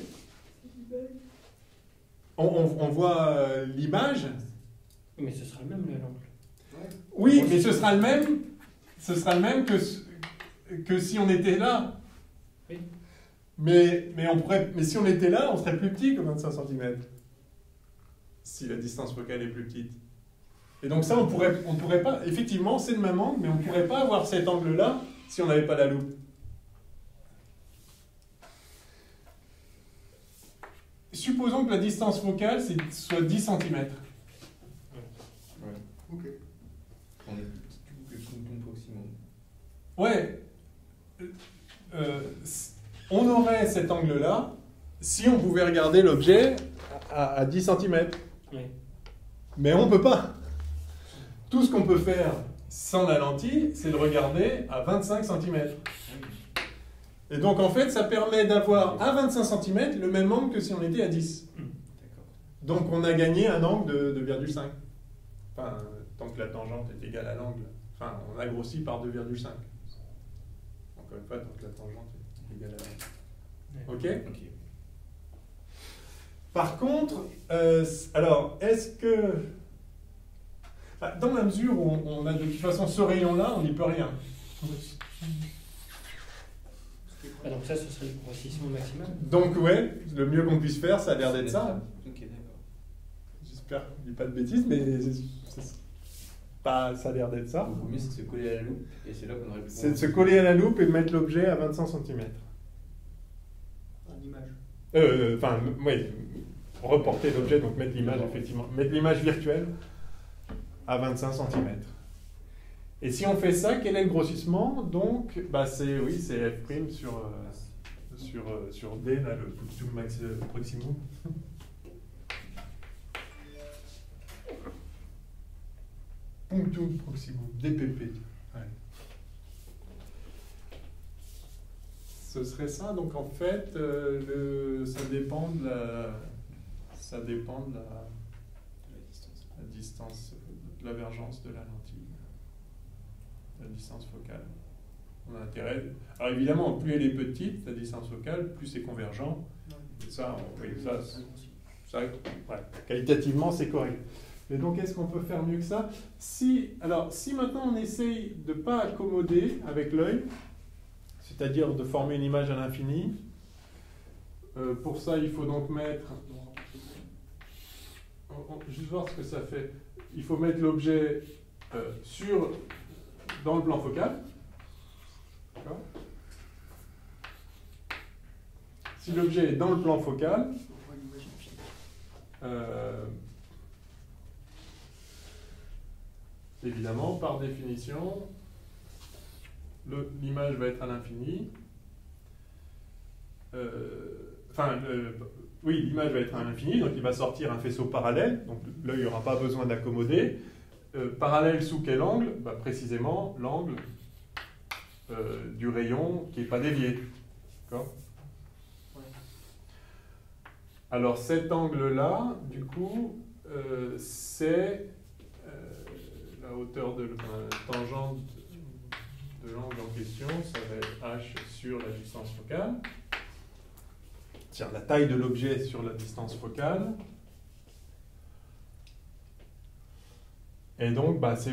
on voit l'image. Mais ce sera le même, l'angle. Oui, mais ce sera le même que si on était là. Oui. Mais si on était là, on serait plus petit que 25 cm. Si la distance focale est plus petite. Et donc ça, on pourrait pas, effectivement, c'est le même angle, mais on ne pourrait pas avoir cet angle-là si on n'avait pas la loupe. Supposons que la distance focale soit 10 cm. Ouais. Ok. On est plus petit, du coup, que le punctum proximum. Ouais. On aurait cet angle-là si on pouvait regarder l'objet à 10 cm. Oui. Mais on ne peut pas. Tout ce qu'on peut faire sans la lentille, c'est de regarder à 25 cm. Et donc, en fait, ça permet d'avoir à 25 cm le même angle que si on était à 10. D'accord. Donc, on a gagné un angle de 2,5. Enfin, tant que la tangente est égale à l'angle. Enfin, on a grossi par 2,5. Donc, encore une fois, donc la tangente est égale à... Ok. Ok. Par contre, alors, est-ce que... Bah, dans la mesure où on a de toute façon ce rayon-là, on n'y peut rien. Ah, donc ça, ce serait le grossissement maximal. Donc ouais, le mieux qu'on puisse faire, ça a l'air d'être ça. Ok, d'accord. J'espère que je ne dis pas de bêtises, mais ça a l'air d'être ça. Donc, le mieux, c'est de se coller à la loupe, et c'est là qu'on aurait pu. C'est de se coller à la loupe et de mettre l'objet à 25 cm. En image. Enfin, oui, reporter l'objet, donc mettre l'image, effectivement. Mettre l'image virtuelle à 25 cm. Et si on fait ça, quel est le grossissement? Donc, bah c'est f' sur D, là, le punctum max proximum. Punctum proximum, DPP. Ouais. Ce serait ça, donc en fait, ça dépend de la distance, de la divergence de la lentille, la distance focale. On a intérêt. Alors évidemment, plus elle est petite, la distance focale, plus c'est convergent. Et ça, ouais, qualitativement, c'est correct. Mais donc, est-ce qu'on peut faire mieux que ça? Si maintenant on essaye de ne pas accommoder avec l'œil, c'est-à-dire de former une image à l'infini, pour ça, il faut donc mettre... Juste voir ce que ça fait. Il faut mettre l'objet dans le plan focal. D'accord. Si l'objet est dans le plan focal, évidemment, par définition, l'image va être à l'infini. Oui, l'image va être à l'infini, donc il va sortir un faisceau parallèle, donc l'œil n'aura pas besoin d'accommoder. Parallèle sous quel angle? Bah, précisément l'angle du rayon qui n'est pas dévié. D'accord? Alors cet angle-là, du coup, c'est la hauteur de la tangente de l'angle en question, ça va être h sur la distance focale. C'est-à-dire la taille de l'objet sur la distance focale. Et donc, bah, c'est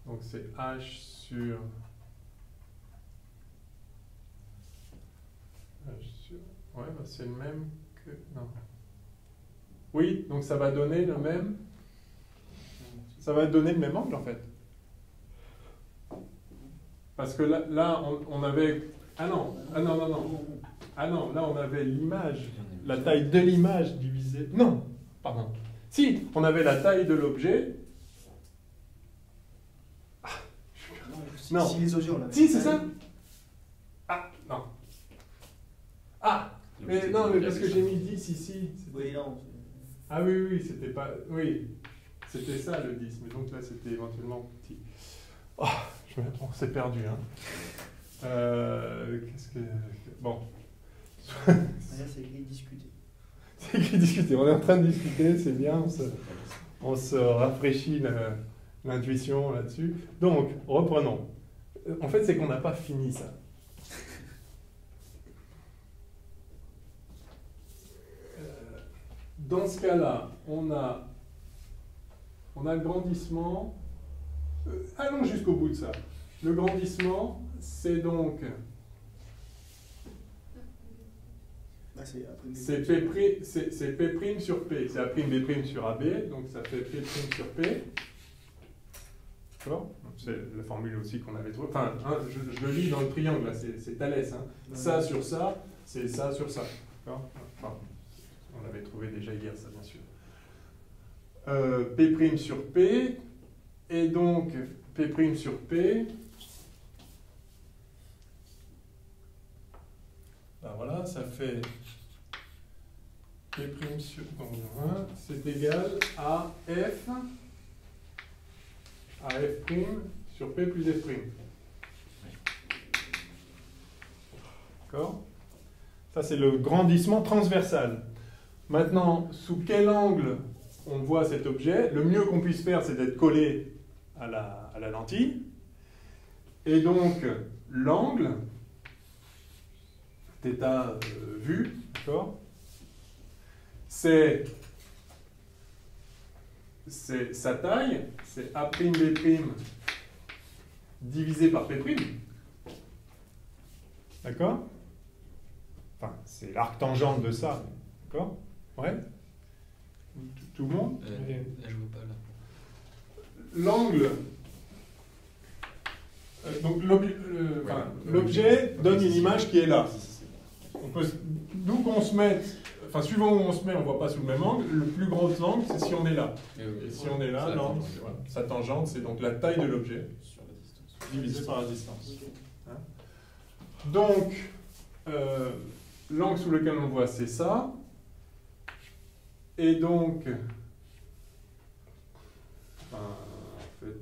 donc c'est h sur... Ouais, bah, c'est le même que... Non. Oui, donc ça va donner le même... Ça va donner le même angle, en fait. Parce que là on avait... Ah non. Ah non, là on avait l'image, la taille de l'image divisée... Non, pardon. Si, on avait la taille de l'objet... Non. Si les objets ont la même Si, c'est taille. ça. Ah, non. Ah, mais non, mais parce que j'ai mis 10 ici. Oui, non. Ah oui, c'était pas... Oui, c'était ça le 10, mais donc là c'était éventuellement petit. Oh, on s'est perdu, hein. Qu'est-ce que... Bon. Là, c'est écrit discuter. C'est écrit discuter, on est en train de discuter, c'est bien, on se rafraîchit l'intuition là-dessus. Donc, reprenons. En fait, c'est qu'on n'a pas fini ça. Dans ce cas-là, on a le grandissement. Allons jusqu'au bout de ça. Le grandissement, c'est donc... C'est P' sur P. C'est A'B' sur AB, donc ça fait P' sur P. D'accord? C'est la formule aussi qu'on avait trouvée. Enfin, hein, je le lis dans le triangle, là, c'est Thalès. Hein. Ça sur ça, c'est ça sur ça. D'accord? Enfin, on l'avait trouvé déjà hier, ça, bien sûr. P' sur P, et donc P' sur P. Ben voilà, ça fait P' sur 1, c'est égal à F sur P plus F'. D'accord? Ça, c'est le grandissement transversal. Maintenant, sous quel angle on voit cet objet. Le mieux qu'on puisse faire, c'est d'être collé à la lentille. Et donc, l'angle, θ vu, d'accord, c'est sa taille, c'est A'B' divisé par P'. D'accord? Enfin, c'est l'arc tangente de ça. D'accord? Ouais? Tout le monde? Je vois pas là. L'angle. Donc l'objet donne une image qui est là. D'où qu'on se mette, enfin suivant où on se met, on ne voit pas sous le même angle. Le plus grand angle, c'est si on est là. Et si on est là, l'angle, voilà, sa tangente, c'est donc la taille de l'objet Sur la distance. divisé par la distance. Hein? Donc, l'angle sous lequel on le voit, c'est ça. Et donc, enfin, en fait,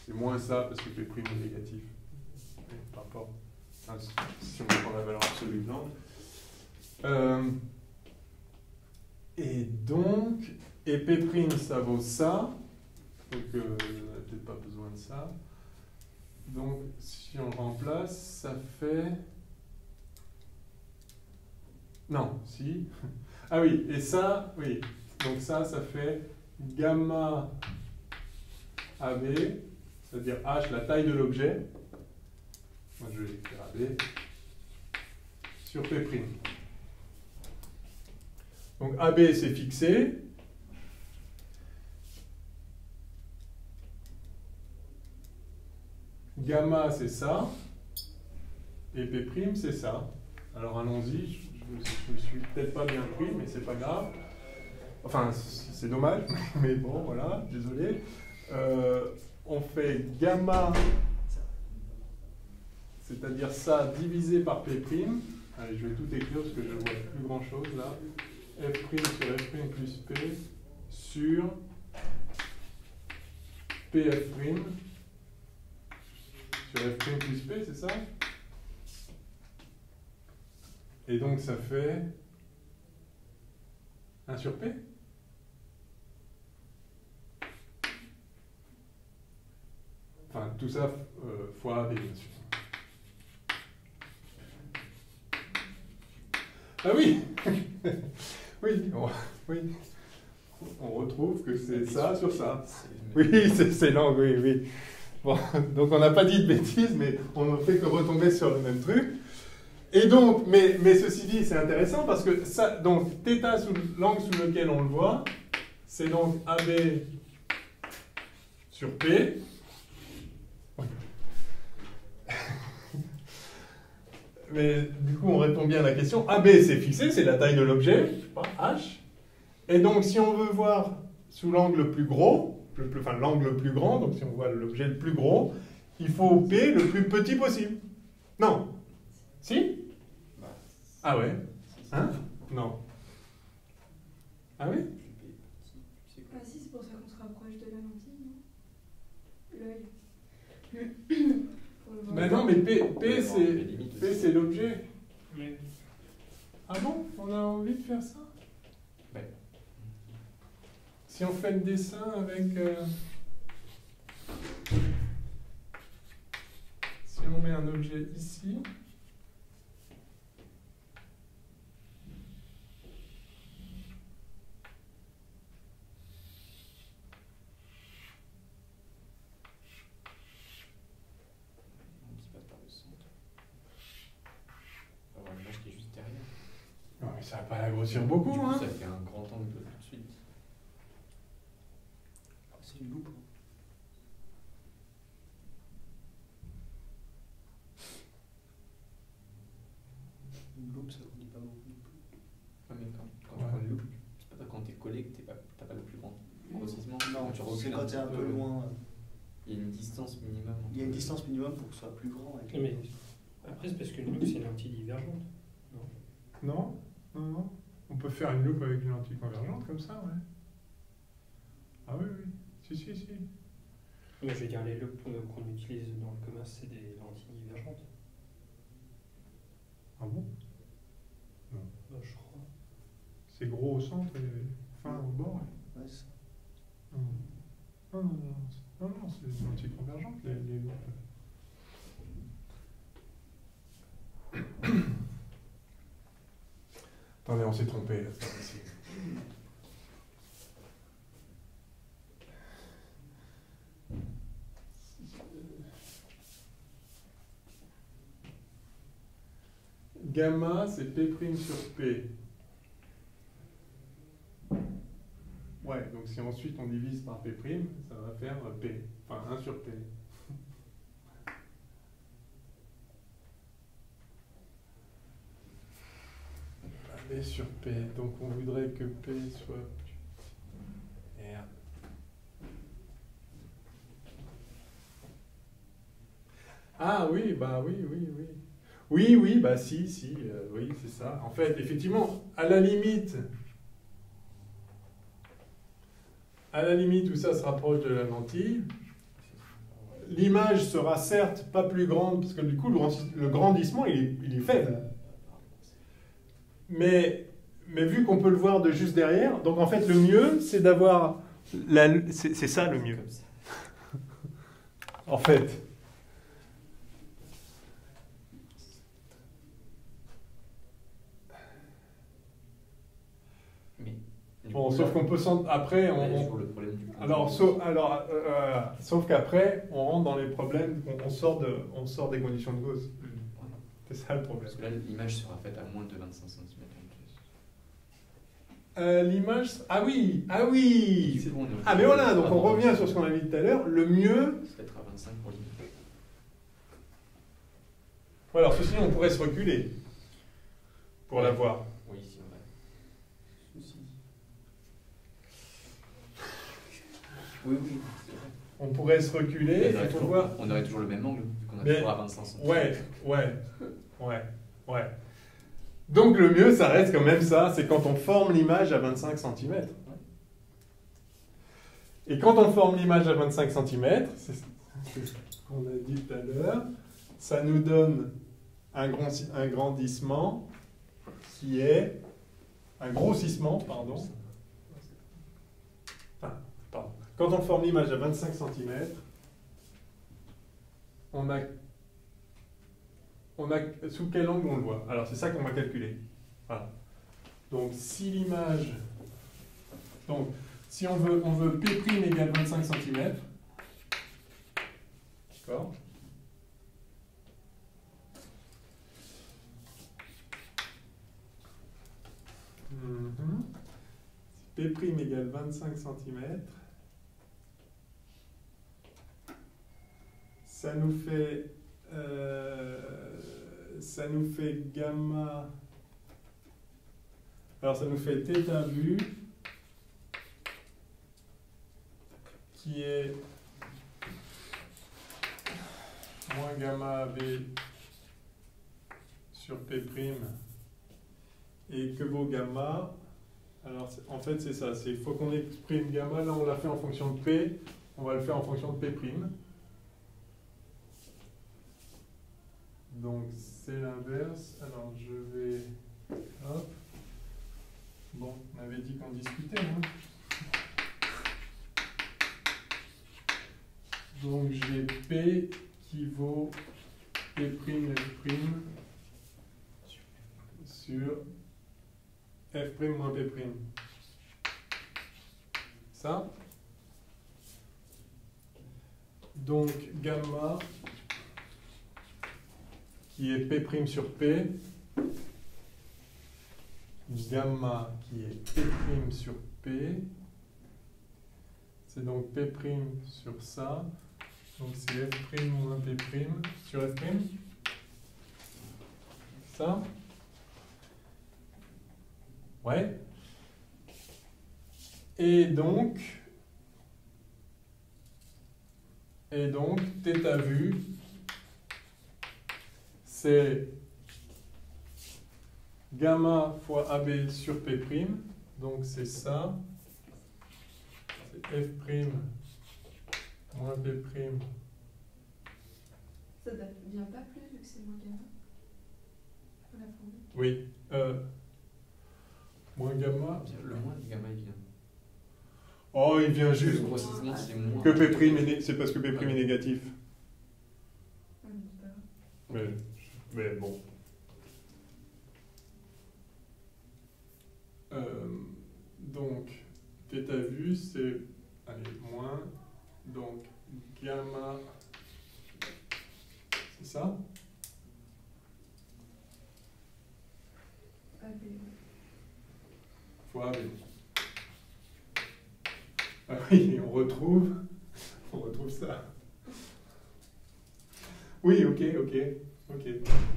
c'est moins ça parce que P' est négatif. Par rapport, hein, si on prend la valeur absolue de l'angle. Et donc, et P' ça vaut ça. Donc, on n'a peut-être pas besoin de ça. Donc, si on le remplace, ça fait... Non, si. Ah oui, et ça, oui. Donc ça fait gamma AB, c'est-à-dire H, la taille de l'objet. Moi, je vais écrire AB sur P'. Donc AB, c'est fixé. Gamma, c'est ça. Et P', c'est ça. Alors allons-y. Je me suis peut-être pas bien pris, mais c'est pas grave. Enfin, c'est dommage, mais bon, voilà, désolé. On fait gamma, c'est-à-dire ça divisé par P'. Allez, je vais tout écrire parce que je vois plus grand chose là. F' sur F' plus P sur PF' sur F' plus P, c'est ça? Et donc ça fait 1 sur P. Enfin, tout ça fois AB, bien sûr. Ah oui. Oui, oui. On retrouve que c'est ça sur ça. Oui, c'est l'angle, oui, oui. Bon, donc on n'a pas dit de bêtises, mais on ne fait que retomber sur le même truc. Et donc, mais ceci dit, c'est intéressant parce que ça, donc θ sous l'angle sous lequel on le voit, c'est donc AB sur P. Mais du coup, on répond bien à la question. AB, c'est fixé, c'est la taille de l'objet, je sais pas, H. Et donc, si on veut voir sous l'angle le plus gros, enfin l'angle le plus grand, donc si on voit l'objet le plus gros, il faut P le plus petit possible. Non. Si? Ah ouais? Hein? Non. Ah oui? Ah si, c'est pour ça qu'on se rapproche de la lentille, non? L'œil. Ben non, mais P c'est l'objet. Mais Ah bon? On a envie de faire ça? Ouais. Si on fait le dessin avec... Si on met un objet ici... Ça va pas la grossir beaucoup, Du coup, hein? ça fait un grand angle tout de suite. C'est une loupe. Une loupe, ça ne dit pas beaucoup non plus. Ouais, mais quand tu prends une loupe, c'est pas quand t'es collé que t'as pas le plus grand grossissement. Non, Quand tu c'est recules quand t'es un peu loin. Il y a une distance minimum. Il y a une distance minimum pour que ce soit plus grand. Avec mais après, c'est parce qu'une loupe, c'est une lentille divergente. Non? Non, non. On peut faire une loupe avec une lentille convergente comme ça, ouais. Ah oui, oui. Si. Mais je veux dire, les loupes qu'on utilise dans le commerce, c'est des lentilles divergentes. Ah bon? Bah, je crois. C'est gros au centre et fin au bord. Non, c'est anticonvergente, les groupes. Attendez, on s'est trompé, là, c'est pas possible. Gamma, c'est P' sur P. Ouais, donc si ensuite on divise par P', ça va faire P. Enfin, 1 sur P. B sur P. Donc on voudrait que P soit R. Ah oui, bah oui. Oui, bah si, oui, c'est ça. En fait, effectivement, à la limite où ça se rapproche de la lentille, l'image sera certes pas plus grande, parce que du coup, le grandissement, il est faible. Mais vu qu'on peut le voir de juste derrière, donc en fait, le mieux, c'est d'avoir... C'est ça le mieux. En fait. Bon, sauf qu'on peut après, sauf qu'après, on rentre dans les problèmes, on sort des conditions de Gauss. C'est ça le problème. Parce que là, l'image sera faite à moins de 25 cm. L'image, ah oui. Bon, ah mais voilà, donc on revient sur ce qu'on a dit tout à l'heure. Le mieux, c'est d'être à 25 pour l'image. Voilà, alors ceci, on pourrait se reculer pour la voir. Oui, si on va. Oui, c'est vrai. On pourrait se reculer et pour voir. On aurait toujours le même angle, vu qu'on a toujours à 25 cm. Ouais. Donc le mieux, ça reste quand même ça, c'est quand on forme l'image à 25 cm. Et quand on forme l'image à 25 cm, c'est ce qu'on a dit tout à l'heure, ça nous donne un grandissement qui est un grossissement, pardon. Quand on forme l'image à 25 cm, on a sous quel angle on le voit? Alors c'est ça qu'on va calculer. Voilà. Donc si l'image, donc si on veut P' égale 25 cm, d'accord? Si P' égale 25 cm, ça nous fait gamma. Alors ça nous fait θ vu qui est moins gamma AB sur P', et que vaut gamma. Alors en fait c'est ça, il faut qu'on exprime gamma, là on l'a fait en fonction de P, on va le faire en fonction de P'. Donc c'est l'inverse. Alors je vais... Hop. Bon, on avait dit qu'on discutait, hein. Donc j'ai P qui vaut P', F' sur F' moins P'. Ça. Donc gamma qui est P' sur P, gamma qui est P' sur P, c'est donc P' sur ça, donc c'est F' moins P' sur F', ça? Ouais. Et donc, θ vu, c'est gamma fois AB sur P', donc c'est ça, c'est F' moins P'. Ça ne devient pas plus vu que c'est moins gamma pour la formule. Oui. Moins gamma. Le moins de gamma, il vient. Oh, il vient juste. Le grossissement, c'est moins. Que P', c'est parce que P' est négatif. Ah, mais c'est pas grave. Mais bon. Donc, θ vu, c'est, allez, moins, donc gamma, c'est ça? Ah, mais- Fois AB. Ah oui, on retrouve ça. Oui, ok.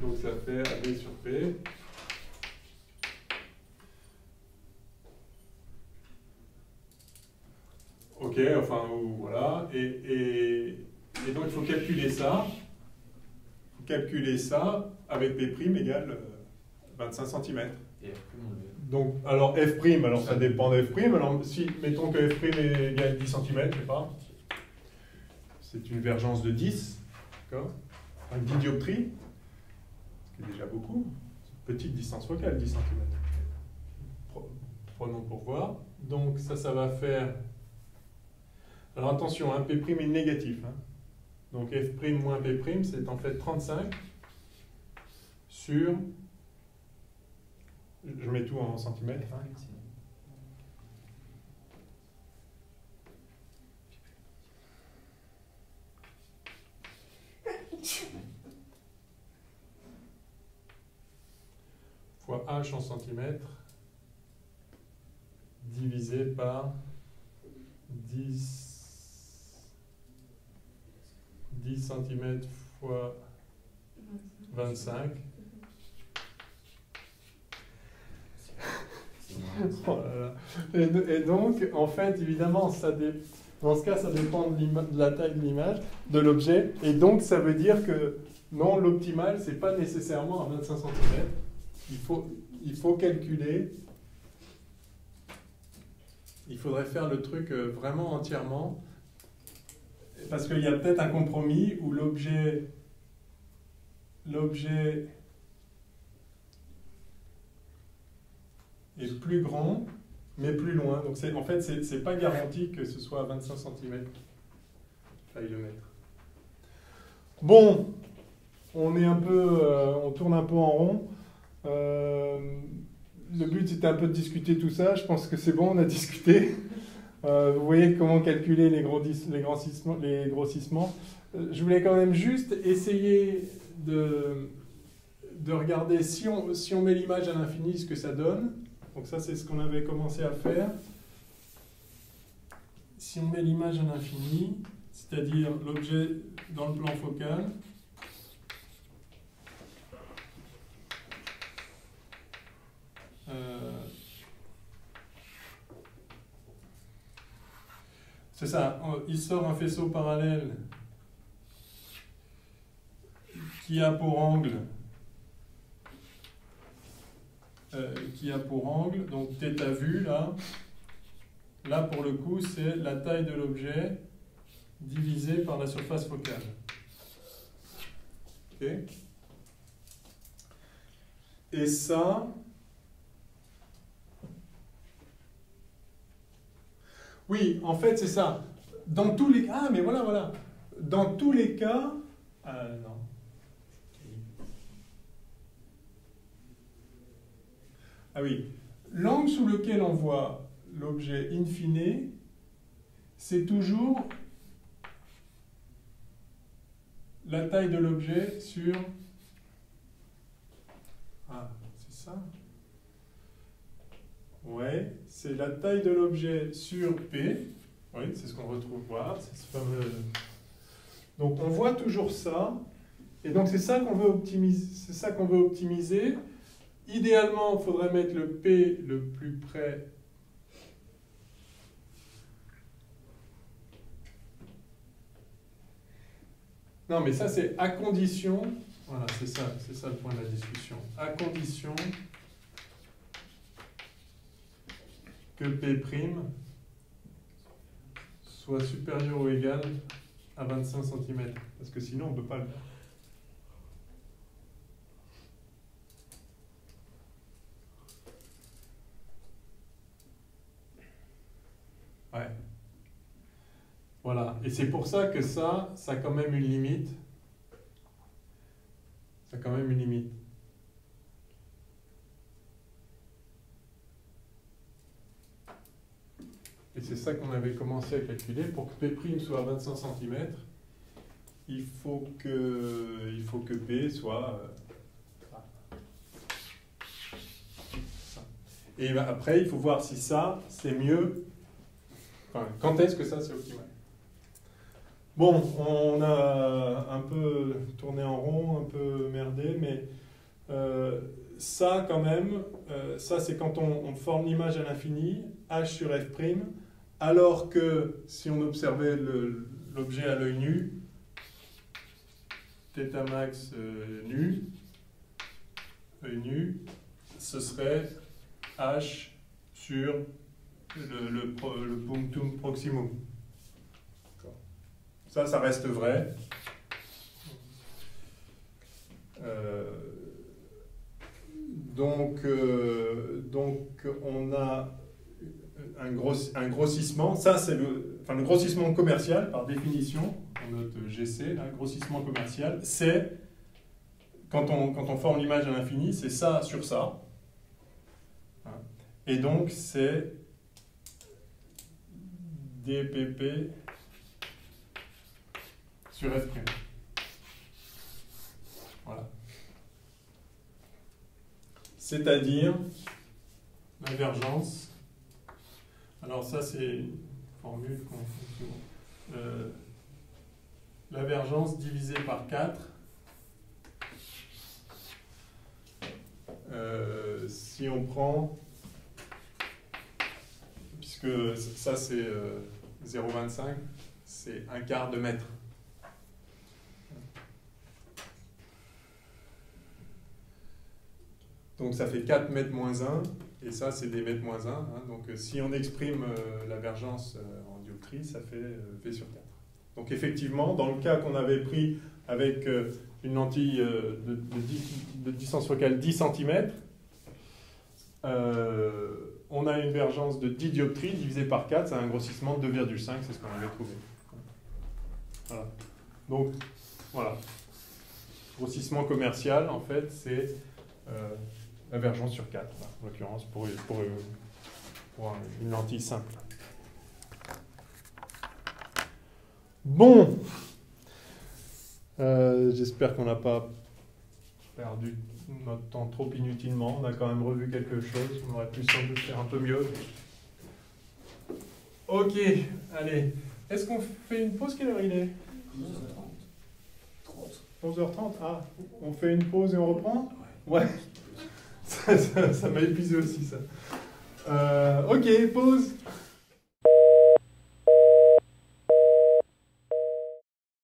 Donc ça fait AB sur P. Ok, enfin voilà. Et donc il faut calculer ça. Avec P' égale 25 cm. Et après, on le. Donc, alors F', alors ça dépend de F'. Alors, si, mettons que F' est égal à 10 cm, je sais pas. C'est une vergence de 10, d'accord? Enfin, 10 dioptries, ce qui est déjà beaucoup. Petite distance focale, 10 cm. Prenons pour voir. Donc, ça va faire. Alors, attention, un P' est négatif. Hein. Donc, F' moins P', c'est en fait 35 sur. Je mets tout en centimètres. Hein. Fois h en centimètres divisé par 10 cm fois 25. Oh là là. Et donc, en fait, évidemment, dans ce cas, ça dépend de la taille de l'image, de l'objet. Et donc, ça veut dire que non, l'optimal, c'est pas nécessairement à 25 cm. Il faut calculer. Il faudrait faire le truc vraiment entièrement. Parce qu'il y a peut-être un compromis où l'objet est plus grand, mais plus loin. Donc en fait, c'est pas garanti que ce soit à 25 cm. Faille le mettre. Bon, on tourne un peu en rond. Le but c'était un peu de discuter tout ça. Je pense que c'est bon, on a discuté. Vous voyez comment calculer les grossissements. Je voulais quand même juste essayer de regarder si on met l'image à l'infini, ce que ça donne. Donc ça, c'est ce qu'on avait commencé à faire. Si on met l'image à l'infini, c'est-à-dire l'objet dans le plan focal, c'est ça, il sort un faisceau parallèle qui a pour angle donc θ vu là pour le coup c'est la taille de l'objet divisée par la surface focale. Ok. Et ça, oui, en fait c'est ça. Dans tous les mais voilà. Dans tous les cas, non. Ah oui, l'angle sous lequel on voit l'objet in fine, c'est toujours la taille de l'objet sur... Ah, c'est ça? Ouais, c'est la taille de l'objet sur P. Oui, c'est ce qu'on retrouve. Voilà, c'est ce fameux... Donc on voit toujours ça. Et donc c'est ça qu'on veut optimiser. Idéalement, il faudrait mettre le P le plus près. Non, mais ça, c'est à condition. Voilà, c'est ça le point de la discussion. À condition que P' soit supérieur ou égal à 25 cm. Parce que sinon, on ne peut pas le faire. Ouais. Voilà. Et c'est pour ça que ça a quand même une limite. Ça a quand même une limite. Et c'est ça qu'on avait commencé à calculer. Pour que P' soit à 25 cm, il faut que P soit... ça. Et ben après, il faut voir si ça, c'est mieux. Enfin, quand est-ce que ça, c'est optimal. Bon, on a un peu tourné en rond, un peu merdé, mais ça, quand même, ça, c'est quand on forme l'image à l'infini, H sur F', alors que si on observait l'objet à l'œil nu, θ max nu, œil nu, ce serait H sur le punctum proximum. Ça reste vrai. Donc on a un grossissement. Ça, c'est le grossissement commercial, par définition, on note GC, là, grossissement commercial, c'est, quand on forme l'image à l'infini, c'est ça sur ça. Et donc, c'est dpp sur F'. Voilà. C'est-à-dire l'invergence. Alors ça, c'est une formule qu'on... L'invergence divisée par 4. Si on prend... Puisque ça, c'est 0,25, c'est un quart de mètre. Donc ça fait 4 mètres moins 1, et ça c'est des mètres moins 1. Hein. Donc si on exprime l'avergence en dioptrie, ça fait V sur 4. Donc effectivement, dans le cas qu'on avait pris avec une lentille de distance focale 10 cm, on a une divergence de 10 dioptries divisé par 4, c'est un grossissement de 2,5, c'est ce qu'on avait trouvé. Voilà. Donc voilà. Grossissement commercial, en fait, c'est... L'avergence sur 4, en l'occurrence, pour une lentille simple. Bon, j'espère qu'on n'a pas perdu notre temps trop inutilement. On a quand même revu quelque chose. On aurait pu sans doute faire un peu mieux. Ok, allez. Est-ce qu'on fait une pause? Quelle heure il est? 11h30. Ah, on fait une pause et on reprend? Ouais. Ça m'a épuisé aussi, ça. Ok, pause.